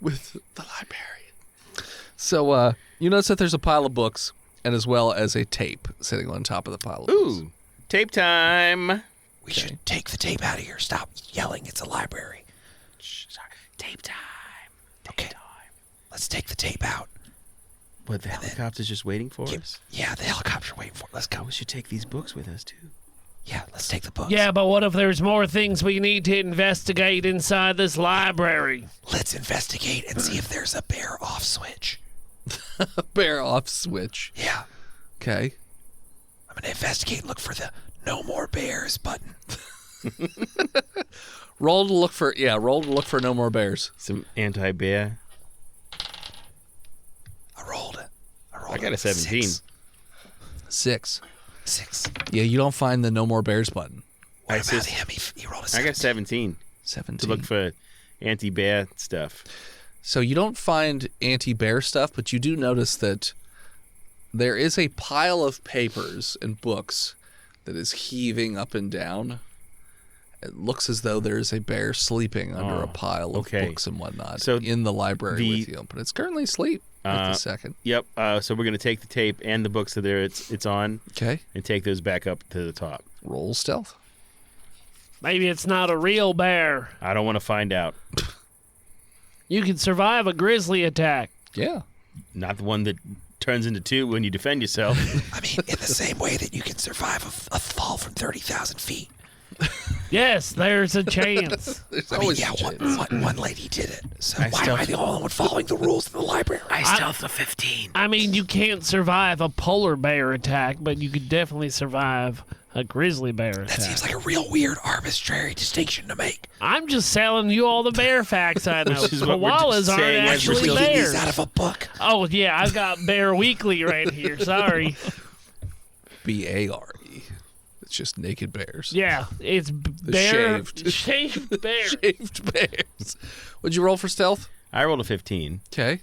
S2: with the Librarian. So you notice that there's a pile of books, and as well as a tape sitting on top of the pile of books.
S3: Ooh, tape time.
S6: We should take the tape out of here. Stop yelling. It's a library.
S3: Shh, sorry. Tape time.
S6: Okay. Let's take the tape out.
S3: What, the helicopter's just waiting for us?
S6: Yeah, the helicopter waiting for us. Let's go.
S3: We should take these books with us, too.
S6: Yeah, let's take the books.
S4: Yeah, but what if there's more things we need to investigate inside this library?
S6: Let's investigate and see if there's a bear off switch.
S2: Bear off switch.
S6: Yeah.
S2: Okay.
S6: I'm going to investigate and look for the no more bears button.
S2: Roll to look for no more bears.
S3: Some anti-bear.
S6: I rolled it.
S3: I got a 17.
S2: 6.
S6: 6.
S2: Yeah, you don't find the no more bears button.
S6: What about him? He rolled a 17.
S3: I got 17
S2: 17.
S3: to look for anti-bear stuff.
S2: So you don't find anti-bear stuff, but you do notice that there is a pile of papers and books that is heaving up and down. It looks as though there is a bear sleeping under a pile of books and whatnot in the library with you, but it's currently asleep at the second.
S3: Yep. So we're going to take the tape and the books that it's on
S2: Okay.
S3: and take those back up to the top.
S2: Roll stealth.
S4: Maybe it's not a real bear.
S3: I don't want to find out.
S4: You can survive a grizzly attack.
S2: Yeah.
S3: Not the one that turns into 2 when you defend yourself.
S6: I mean, in the same way that you can survive a fall from 30,000 feet.
S4: Yes, there's a chance.
S2: There's
S6: I mean,
S2: always
S6: yeah,
S2: a chance.
S6: one lady did it. So why am I the only one following the rules in the library?
S7: I stealth a 15.
S4: I mean, you can't survive a polar bear attack, but you could definitely survive a grizzly bear attack.
S6: That seems like a real weird arbitrary distinction to make.
S4: I'm just telling you all the bear facts I know.
S3: Which is what we're just
S4: Koalas aren't
S3: saying as we're
S4: actually
S3: still-
S6: Reading
S4: bears.
S6: these out of a book.
S4: Oh, yeah, I've got Bear Weekly right here. Sorry.
S2: BARE. It's just naked bears.
S4: Yeah, it's bear.
S2: shaved.
S4: bear.
S2: Shaved bears. Would you roll for stealth?
S3: I rolled a 15.
S2: Okay.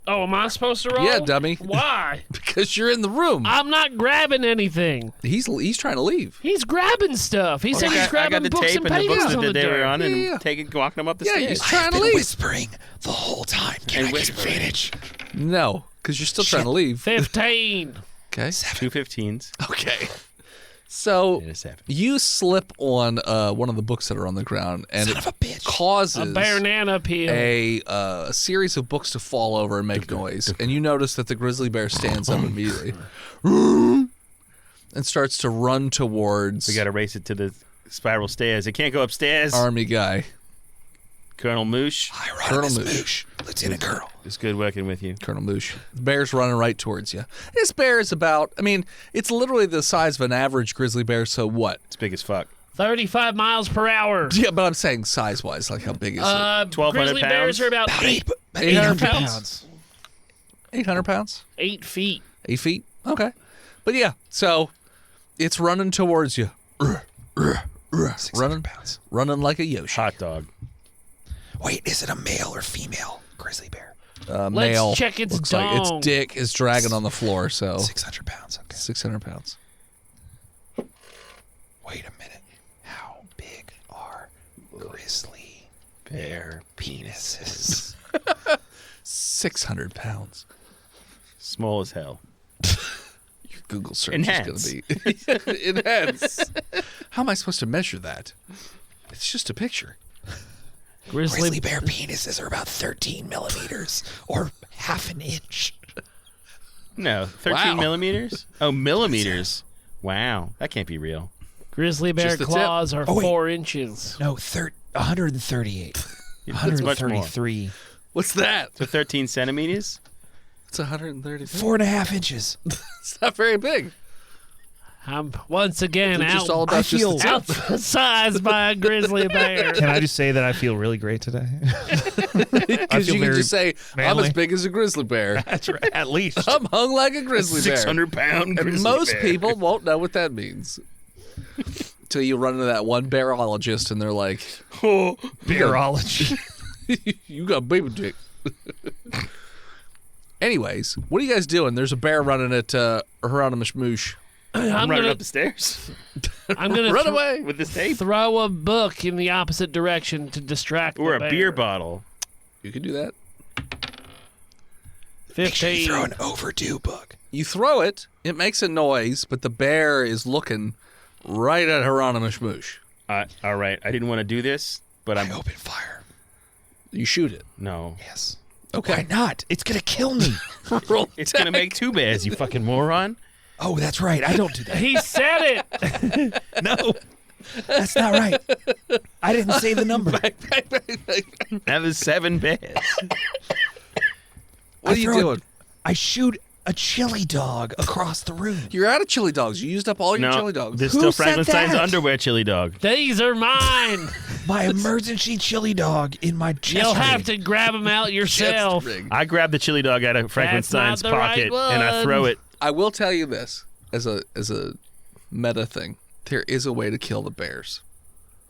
S4: Oh, am I supposed to roll?
S2: Yeah, dummy.
S4: Why?
S2: Because you're in the room.
S4: I'm not grabbing anything.
S2: He's trying to leave.
S4: He's grabbing stuff. He said he's
S3: I got
S4: grabbing
S3: the
S4: books
S3: tape
S4: and
S3: and the
S4: papers
S3: books
S4: on the
S3: that they were
S4: dirt.
S3: on and
S2: Yeah.
S3: walking them up the
S2: Yeah,
S3: stairs.
S2: he's
S6: I've
S2: trying to
S6: been
S2: leave.
S6: whispering the whole time. Can
S3: And
S6: I get
S3: whispering.
S6: advantage?
S2: No, because you're still trying to leave.
S4: 15.
S2: Okay.
S3: 2 15s
S2: Okay. So
S3: and a 7.
S2: you slip on one of the books that are on the ground, and
S6: Son
S2: it
S6: of a bitch.
S2: causes
S4: A banana peel.
S2: a series of books to fall over and make noise. And you notice that the grizzly bear stands up immediately and starts to run towards
S3: We got to race it to the spiral stairs. It can't go upstairs.
S2: army guy.
S3: Colonel Moosh,
S6: Hi,
S2: Colonel
S6: Rodimus
S2: Moosh.
S6: Moosh. Lieutenant Colonel.
S3: it's good working with you.
S2: Colonel Moosh. The bear's running right towards you. This bear is about, it's literally the size of an average grizzly bear, so what?
S3: It's big as fuck.
S4: 35 miles per hour.
S2: Yeah, but I'm saying size-wise, like how big is it?
S3: 1,200
S4: grizzly bears
S3: pounds?
S4: are about
S6: About
S2: 800
S6: 800
S2: pounds? 800 pounds?
S4: 8 feet.
S2: 8 feet? Okay. But yeah, so it's running towards you.
S6: 600 pounds.
S2: Running like a Yoshi.
S3: Hot dog.
S6: Wait, is it a male or female grizzly bear?
S2: Male.
S4: check its
S2: Looks like its
S4: dong.
S2: dick is dragging on the floor, so
S6: 600 pounds. Okay.
S2: 600 pounds.
S6: Wait a minute. How big are grizzly
S3: Bear.
S6: penises?
S2: 600 pounds.
S3: Small as hell.
S2: Your Google search
S3: Enhance.
S2: is going to be enhance. How am I supposed to measure that? It's just a picture.
S6: Grizzly bear penises are about 13 millimeters or half an inch.
S3: No, 13
S2: Wow.
S3: millimeters? Oh, millimeters. Wow, that can't be real.
S4: Grizzly bear
S2: Just the tip.
S4: claws are
S6: Oh, wait.
S4: 4 inches.
S6: No, 138.
S3: That's much more.
S6: 133.
S2: What's that?
S3: So 13 centimeters?
S2: It's 130.
S6: 4.5 inches.
S2: It's not very big.
S4: I'm once again
S2: It's just all
S4: out,
S2: about just the tip.
S4: outsized by a grizzly bear.
S5: Can I just say that I feel really great today?
S2: Because you can
S5: very
S2: just say, I'm
S5: manly.
S2: as big as a grizzly bear.
S5: That's right. At least.
S2: I'm hung like a grizzly bear.
S3: 600-pound
S2: And
S3: grizzly
S2: most
S3: bear.
S2: people won't know what that means. Until you run into that one bearologist and they're like,
S3: Oh,
S5: Beerology.
S2: you got baby dick. Anyways, what are you guys doing? There's a bear running at Hieronymus Moosh.
S3: I'm running
S4: gonna-
S3: up the stairs
S4: I'm going
S2: Run
S4: to
S2: away.
S3: with this tape.
S4: throw a book in the opposite direction to distract
S3: Or
S4: the
S3: a beer
S4: bear.
S3: bottle.
S2: You can do that.
S6: Make sure you
S4: 15.
S6: throw an overdue book.
S2: You throw it, it makes a noise, but the bear is looking right at Hieronymus Moosh.
S3: All right. I didn't want to do this, but
S6: I
S3: I'm.
S6: open fire.
S2: You shoot it.
S3: No.
S6: Yes.
S2: Okay.
S6: Why not? It's gonna kill me.
S2: Roll
S3: It's going to make 2 bears, you fucking moron.
S6: Oh, that's right. I don't do that.
S4: He said it.
S6: No, that's not right. I didn't say the number.
S3: That was 7 bears.
S2: What are you doing?
S6: I shoot a chili dog across the room.
S2: You're out of chili dogs. You used up all your
S3: No,
S2: chili dogs.
S3: there's
S6: Who
S3: still
S6: said
S3: Frankenstein's
S6: that?
S3: underwear chili dog.
S4: These are mine.
S6: My emergency chili dog in my chest.
S4: You'll have
S6: ring.
S4: to grab them out yourself.
S2: Ring.
S3: I grab the chili dog out of Frankenstein's
S4: not the right
S3: pocket and I throw
S4: one.
S3: it.
S2: I will tell you this as a meta thing. There is a way to kill the bears.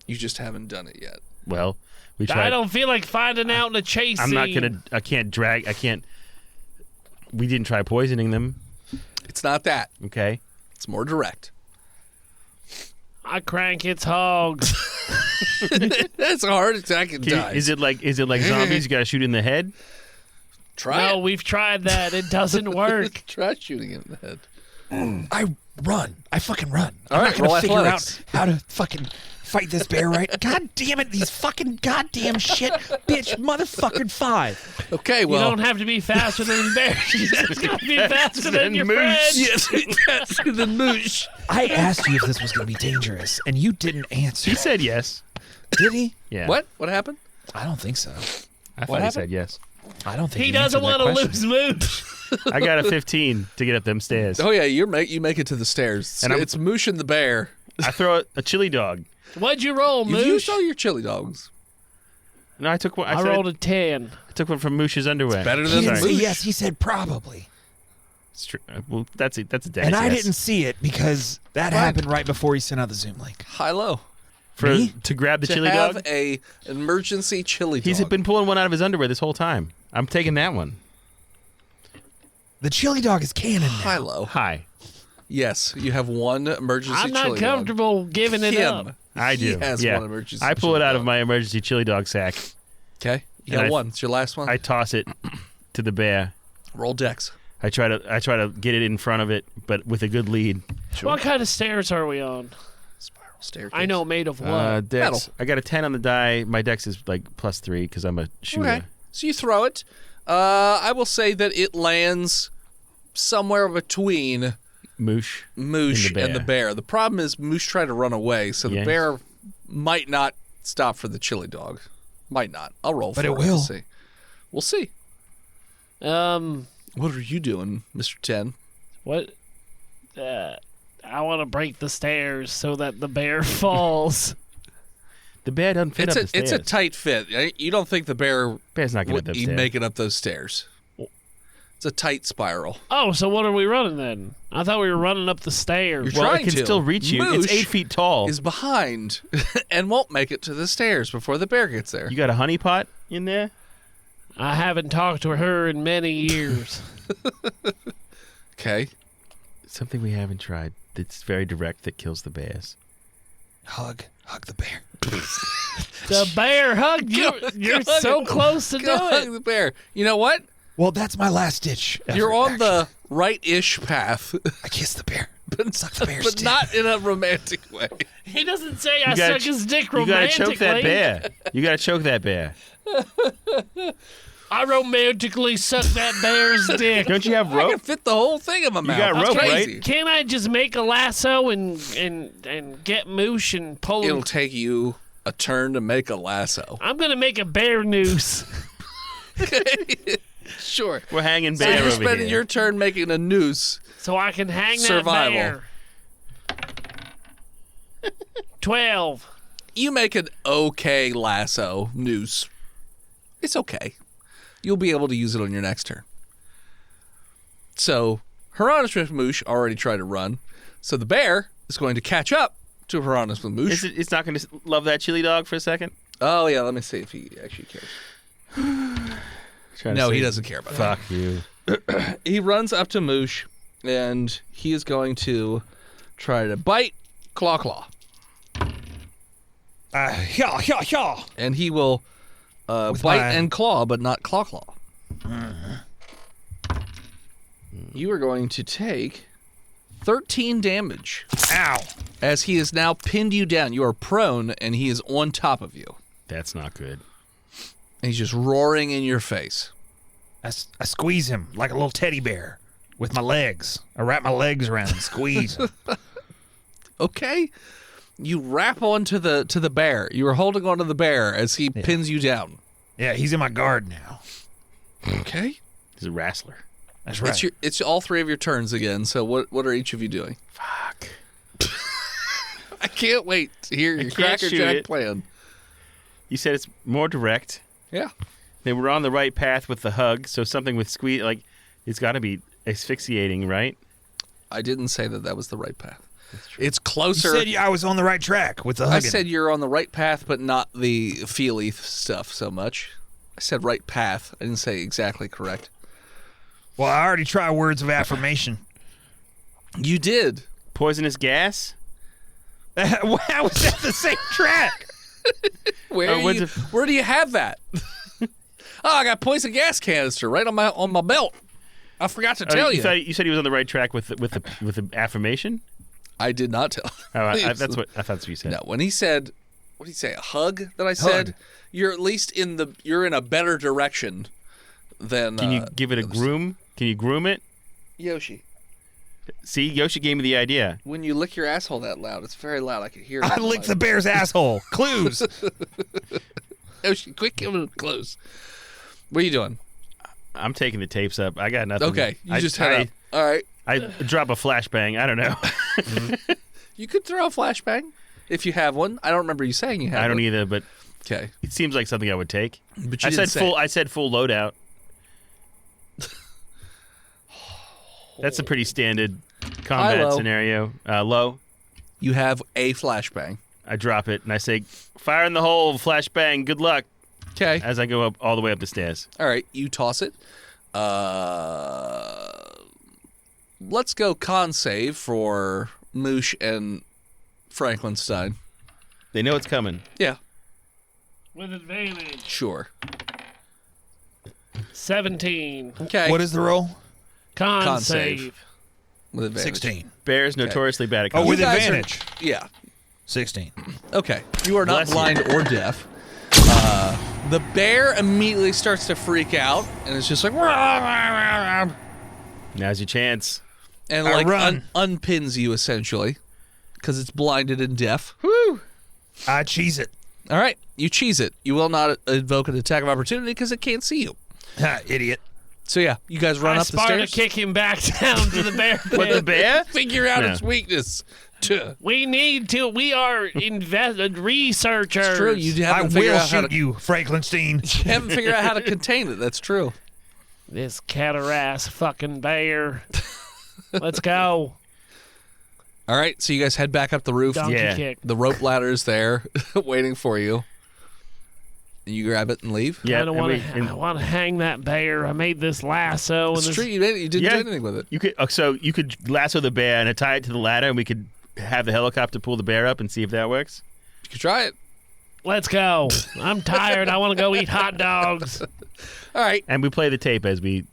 S2: You just haven't done it yet.
S3: Well, we
S4: I
S3: tried.
S4: don't feel like finding out in a chase
S3: I'm not
S4: scene.
S3: gonna. I can't drag. I can't. We didn't try poisoning them.
S2: It's not that.
S3: Okay.
S2: It's more direct.
S4: I crank its hogs.
S2: That's a heart attack and dies.
S3: Is it like zombies? You gotta shoot in the head.
S2: Try
S4: No,
S2: it.
S4: we've tried that. It doesn't work.
S2: Try shooting it in the head.
S6: I run. I fucking run.
S2: All
S6: I'm
S2: right,
S6: not gonna
S2: roll
S6: figure
S2: athletics.
S6: out how to fucking fight this bear right. God damn it! These fucking goddamn shit, bitch, motherfucking 5.
S2: Okay,
S4: You
S2: well.
S4: don't have to be faster than bears. You just gotta be faster than your
S3: moose.
S4: friends.
S2: Yes, faster than Moosh.
S6: I asked you if this was gonna be dangerous, and you didn't answer.
S3: He said yes.
S6: Did he?
S3: Yeah.
S2: What? What happened?
S6: I don't think so.
S3: I thought he said yes.
S6: I don't think
S4: He doesn't
S6: want
S4: want to lose Moosh.
S3: I got a 15 to get up them stairs.
S2: Oh yeah, you make it to the stairs.
S3: And I'm-
S2: It's Moosh and the bear.
S3: I throw a chili dog.
S4: What'd you roll,
S2: You
S4: Moosh?
S2: used all your chili dogs.
S3: No, I took one.
S4: I
S3: said
S4: rolled a 10.
S3: I took one from Moosh's underwear.
S2: better
S6: He
S2: than
S6: didn't
S2: Sorry.
S6: say yes. He said probably,
S3: It's true. Well, that's a dad's
S6: and I
S3: yes.
S6: didn't see it because that
S2: Fine.
S6: happened right before he sent out the Zoom link.
S2: High low.
S3: For
S6: Me?
S3: to grab the
S2: To
S3: chili
S2: have
S3: dog.
S2: a emergency chili dog.
S3: He's been pulling one out of his underwear this whole time. I'm taking that one.
S6: The chili dog is canon now.
S2: high low.
S3: Hi.
S2: Yes, you have one emergency
S4: I'm not
S2: chili
S4: comfortable giving
S2: dog.
S4: it
S2: Him.
S4: up.
S3: I do.
S2: He has
S3: yeah.
S2: one emergency
S3: I pull
S2: chili
S3: it out
S2: dog.
S3: of my emergency chili dog sack.
S2: Okay, you
S3: And
S2: got
S3: I-
S2: one. It's your last one.
S3: I toss it to the bear.
S2: Roll dex.
S3: I try to get it in front of it, but with a good lead.
S4: What kind of stairs are we on?
S2: Spiral staircase.
S4: I know, made of what?
S3: Dex.
S2: Metal.
S3: I got a 10 on the die. My dex is like +3 because I'm a shooter.
S2: Okay, so you throw it. I will say that it lands somewhere between
S3: Moosh.
S2: Moosh
S3: And the
S2: and the bear. The problem is Moosh tried to run away, so the
S3: Yes.
S2: bear might not stop for the chili dog. Might not. I'll roll
S6: But
S2: for
S6: it
S2: We'll
S6: will.
S2: see. We'll see. What are you doing, Mr. 10?
S4: What? I want to break the stairs so that the bear falls.
S3: The bear doesn't fit up the stairs.
S2: It's a tight fit. You don't think the bear
S3: Bear's not getting up
S2: would
S3: them
S2: be
S3: stairs.
S2: making up those stairs. It's a tight spiral.
S4: Oh, so what are we running then? I thought we were running up the stairs.
S2: You're
S3: Well,
S2: trying
S3: it can
S2: to.
S3: still reach you. It's
S2: Moosh
S3: 8 feet tall.
S2: Is behind and won't make it to the stairs before the bear gets there.
S3: You got a honey pot in there?
S4: I haven't talked to her in many years.
S2: Okay.
S3: Something we haven't tried that's very direct that kills the bears.
S6: Hug the bear.
S4: The bear hugged you. You're
S2: hug
S4: so
S2: it.
S4: close to
S2: Go
S4: do
S2: hug
S4: it.
S2: the bear. You know what?
S6: Well, that's my last ditch.
S2: You're
S6: effort,
S2: on the right-ish path,
S6: I kiss the bear.
S2: but,
S6: Suck the bear's
S2: but
S6: dick.
S2: not in a romantic way.
S4: He doesn't say I
S3: You gotta
S4: suck
S3: ch-
S4: his dick
S3: You gotta
S4: romantically.
S3: choke that bear. You gotta choke that bear.
S4: I romantically suck that bear's dick.
S3: Don't you have
S2: I can
S3: rope?
S2: fit the whole thing in my mouth.
S3: got
S2: That's
S3: rope, right?
S2: crazy.
S4: Can't I just make a lasso and get Moosh and pull him?
S2: It'll take you a turn to make a lasso.
S4: I'm gonna make a bear noose.
S2: Sure.
S3: We're hanging
S2: So
S3: bear
S2: you're
S3: over
S2: spending
S3: here.
S2: your turn making a noose.
S4: So I can hang
S2: Survival.
S4: that bear. 12.
S2: You make an okay lasso noose. It's okay. You'll be able to use it on your next turn. So, Hieronymus Moosh already tried to run. So the bear is going to catch up to Hieronymus Moosh.
S3: It's not going to love that chili dog for a second?
S2: Oh, yeah, let me see if he actually cares.
S3: Trying to
S2: No, he
S3: say,
S2: doesn't care about that.
S3: Fuck you.
S2: He runs up to Moosh, and he is going to try to bite Claw.
S6: Yeah.
S2: And he will bite
S6: my-
S2: and claw, but not claw. You are going to take 13 damage
S6: Ow.
S2: as he has now pinned you down. You are prone, and he is on top of you.
S3: That's not good.
S2: And he's just roaring in your face.
S6: I squeeze him like a little teddy bear with my legs. I wrap my legs around and squeeze him.
S2: Okay. You wrap onto the bear. You are holding onto the bear as he pins you down.
S6: Yeah, he's in my guard now.
S2: Okay.
S3: He's a wrestler.
S6: That's right.
S2: It's all three of your turns again. So what are each of you doing?
S3: Fuck.
S2: I can't wait to hear your
S3: can't
S2: Cracker
S3: shoot
S2: Jack
S3: it.
S2: plan.
S3: You said it's more direct.
S2: Yeah.
S3: They were on the right path with the hug, so something with squeeze, like, it's got to be asphyxiating, right?
S2: I didn't say that was the right path. It's
S6: You
S2: closer.
S6: said I was on the right track with the
S2: I
S6: hugging.
S2: said you're on the right path, but not the feely stuff so much. I said right path. I didn't say exactly correct.
S6: Well, I already tried words of affirmation.
S2: You did.
S3: Poisonous gas?
S6: How was that the same track?
S2: Where do you have that? I got poison gas canister right on my belt. I forgot to tell you.
S3: You said he was on the right track with the affirmation?
S2: I did not tell.
S3: Oh, that's what you said.
S2: No, when he said, what did he say? A hug? That I said.
S6: Hug.
S2: You're at least you're in a better direction than.
S3: Can you give it a groom? Can you groom it?
S2: Yoshi?
S3: See, Yoshi gave me the idea.
S2: When you lick your asshole that loud, it's very loud. I can hear it.
S6: I licked the bear's asshole. Clues.
S2: Yoshi, quick, give it close. What are you doing?
S3: I'm taking the tapes up. I got nothing.
S2: Okay, you just head up. All right.
S3: I drop a flashbang. I don't know.
S2: You could throw a flashbang if you have one. I don't remember you saying you had one.
S3: I don't either, but
S2: Okay.
S3: it seems like something I would take.
S2: But you
S3: I
S2: didn't
S3: said
S2: say.
S3: I said full loadout. That's a pretty standard combat
S2: High-low.
S3: scenario. Low.
S2: You have a flashbang.
S3: I drop it and I say, "Fire in the hole, flashbang. Good luck."
S2: Okay.
S3: As I go up all the way up the stairs.
S2: All right. You toss it. Let's go con save for Moosh and Franklinstein.
S3: They know it's coming.
S2: Yeah.
S4: With advantage.
S2: Sure.
S4: 17.
S2: Okay.
S6: What is the roll?
S4: Con
S2: save.
S4: save.
S2: With advantage.
S6: 16.
S3: Bears notoriously bad at
S6: Oh,
S3: combat.
S6: with
S2: You guys
S6: advantage.
S2: Yeah.
S6: 16.
S2: Okay. You are not
S3: Bless you.
S2: blind or deaf. The bear immediately starts to freak out, and it's just like, and
S3: Now's your chance.
S2: like
S6: run.
S2: unpins you essentially, because it's blinded and deaf.
S6: I cheese it.
S2: All right, you cheese it. You will not invoke an attack of opportunity because it can't see you.
S6: Ha, idiot.
S2: So yeah, you guys run
S4: I
S2: up the
S4: Sparta
S2: stairs.
S4: kick him back down to the bear pit.
S3: With the bear?
S2: Figure out
S3: No.
S2: its weakness.
S4: We need to. We are researchers.
S2: It's true. You
S6: I
S2: haven't figured
S6: will
S2: out how
S6: shoot
S2: to.
S6: you, Franklinstein.
S2: You haven't figured out how to contain it. That's true.
S4: This cat-ass fucking bear. Let's go.
S2: All right, so you guys head back up the roof.
S4: Donkey
S3: Yeah.
S4: kick.
S2: The rope ladder's there, waiting for you. And you grab it and leave.
S3: Yeah,
S4: I don't want to. I want to hang that bear. I made this lasso. And
S2: It's
S4: this,
S2: true. You didn't do anything with it.
S3: You could you could lasso the bear and tie it to the ladder, and we could have the helicopter pull the bear up and see if that works.
S2: You could try it.
S4: Let's go. I'm tired. I want to go eat hot dogs.
S2: All right.
S3: And we play the tape as we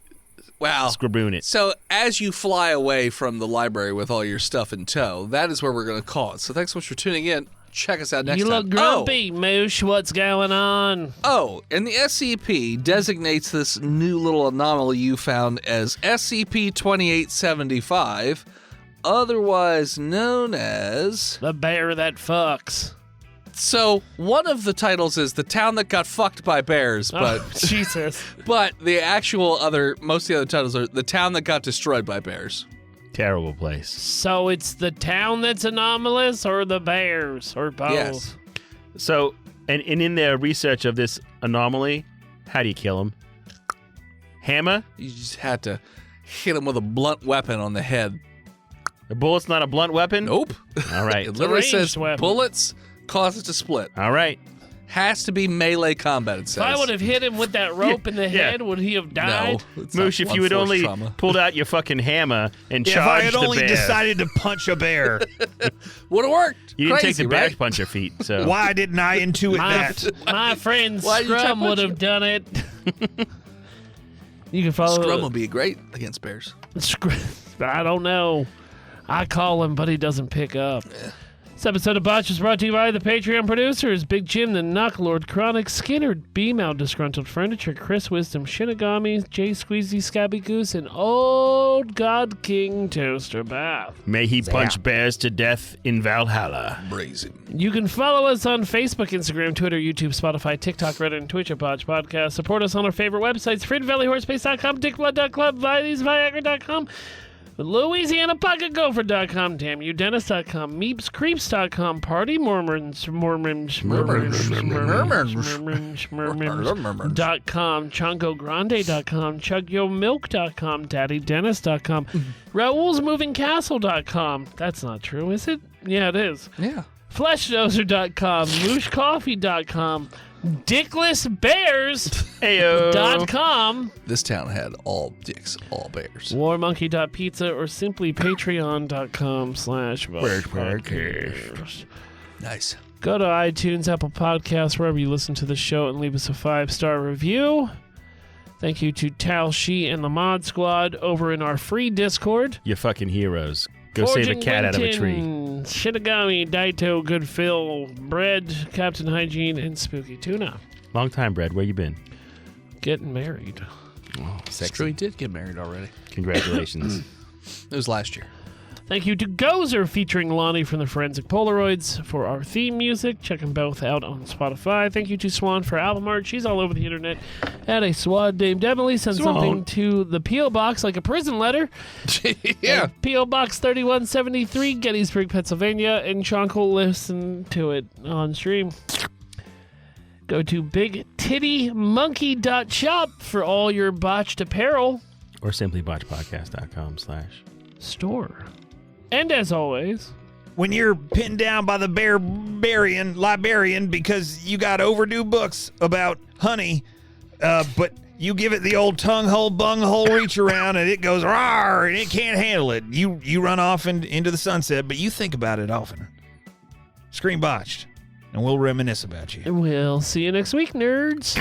S2: Wow.
S3: scriboon it.
S2: So as you fly away from the library with all your stuff in tow, that is where we're going to call it. So thanks so much for tuning in. Check us out next
S4: You
S2: time.
S4: look grumpy, Moosh. What's going on?
S2: Oh, and the SCP designates this new little anomaly you found as SCP-2875, otherwise known as...
S4: The bear that fucks.
S2: So, one of the titles is The Town That Got Fucked by Bears, but
S4: Oh, Jesus.
S2: but the actual most of the other titles are The Town That Got Destroyed by Bears.
S3: Terrible place.
S4: So it's the town that's anomalous, or the bears, or both?
S2: Yes.
S3: So, and in their research of this anomaly, how do you kill him? Hammer?
S2: You just had to hit him with a blunt weapon on the head.
S3: The bullet's not a blunt weapon?
S2: Nope.
S3: All right.
S2: It literally
S4: ranged
S2: says
S4: weapon.
S2: bullets cause it to split.
S3: All right.
S2: Has to be melee combat, it says.
S4: If I would have hit him with that rope in the
S3: Yeah.
S4: head, would he have
S2: No.
S4: died?
S2: it's not
S3: Moosh, if you had
S2: blunt force
S3: only
S2: trauma.
S3: pulled out your fucking hammer and
S6: If I
S3: charged
S6: had
S3: the
S6: only
S3: bear.
S6: decided to punch a bear,
S2: Would have worked.
S3: You didn't
S2: Crazy,
S3: take the bear
S2: right?
S3: puncher feat, so.
S6: why didn't I intuit
S4: My,
S6: that?
S4: my friend
S2: Why did you try
S4: Scrum would
S2: punching?
S4: have done it. You can follow.
S2: Scrum will be great against bears.
S4: I don't know. I call him, but he doesn't pick up.
S2: Yeah.
S4: This episode of Botched is brought to you by the Patreon producers, Big Jim, the Knock Lord, Chronic, Skinner, Beamout, Disgruntled Furniture, Chris Wisdom, Shinigami, Jay Squeezy, Scabby Goose, and Old God King Toaster Bath.
S3: May he punch bears to death in Valhalla.
S2: Brazen.
S4: You can follow us on Facebook, Instagram, Twitter, YouTube, Spotify, TikTok, Reddit, and Twitch at Botched Podcast. Support us on our favorite websites, freedomvalleyhorsepace.com, dickblood.club, viagra.com, LouisianaPocketGopher.com, DamnYouDennis.com, MeepsCreeps.com, PartyMormons.com, ChongoGrande.com, ChugYoMilk.com, DaddyDennis.com, RaoulsMovingCastle.com. That's not true, is it? Yeah, it is.
S2: Yeah.
S4: FleshDozer.com, MooshCoffee.com, DicklessBears.com.
S2: This town had all dicks, all bears.
S4: Warmonkey.pizza or simply patreon.com/podcast.
S2: Nice.
S4: Go to iTunes, Apple Podcasts, wherever you listen to the show, and leave us a 5-star review. Thank you to Tal Shi and the Mod Squad over in our free Discord.
S3: You fucking heroes. Go save a cat out of a tree.
S4: Shinigami, Daito, Good Phil, Bread, Captain Hygiene, and Spooky Tuna.
S3: Long time, Brad. Where you been?
S4: Getting married.
S3: Oh,
S2: It's true, he did get married already.
S3: Congratulations.
S2: It was last year.
S4: Thank you to Gozer featuring Lonnie from the Forensic Polaroids for our theme music. Check them both out on Spotify. Thank you to Swan for album art. She's all over the internet at a swad named Emily. Send something to the P.O. Box like a prison letter.
S2: Yeah.
S4: P.O. Box 3173, Gettysburg, Pennsylvania. And Chonk will listen to it on stream. Go to BigTittyMonkey.shop for all your botched apparel.
S3: Or simply botchpodcast.com/store.
S4: And as always,
S6: When you're pinned down by the Libearian because you got overdue books about honey, but you give it the old tongue hole, bung hole reach around and it goes rawr and it can't handle it. You run off into the sunset, but you think about it often. Scream Botched, and we'll reminisce about you.
S4: we'll see you next week, nerds.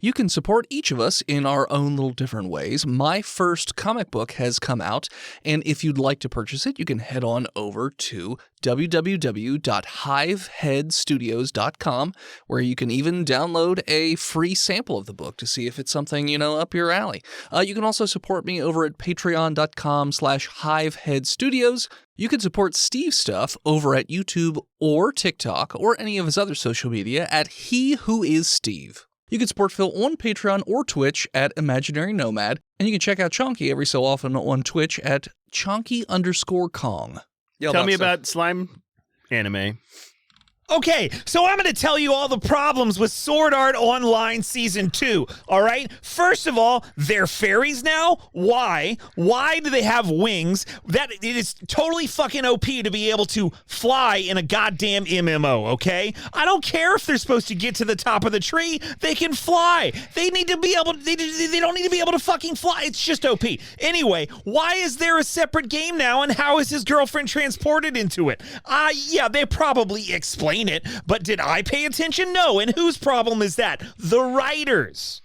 S2: You can support each of us in our own little different ways. My first comic book has come out, and if you'd like to purchase it, you can head on over to www.hiveheadstudios.com, where you can even download a free sample of the book to see if it's something, up your alley. You can also support me over at patreon.com/hiveheadstudios. You can support Steve's stuff over at YouTube or TikTok or any of his other social media at He Who Is Steve. You can support Phil on Patreon or Twitch at Imaginary Nomad, and you can check out Chonky every so often on Twitch at Chonky_Kong.
S3: Tell me about slime anime.
S6: Okay, so I'm going to tell you all the problems with Sword Art Online Season 2, all right? First of all, they're fairies now? Why? Why do they have wings? It is totally fucking OP to be able to fly in a goddamn MMO, okay? I don't care if they're supposed to get to the top of the tree. They can fly. They need to be able to, they don't need to be able to fucking fly. It's just OP. Anyway, why is there a separate game now, and how is his girlfriend transported into it? Yeah, they probably explain it, but did I pay attention? No. And whose problem is that? The writers.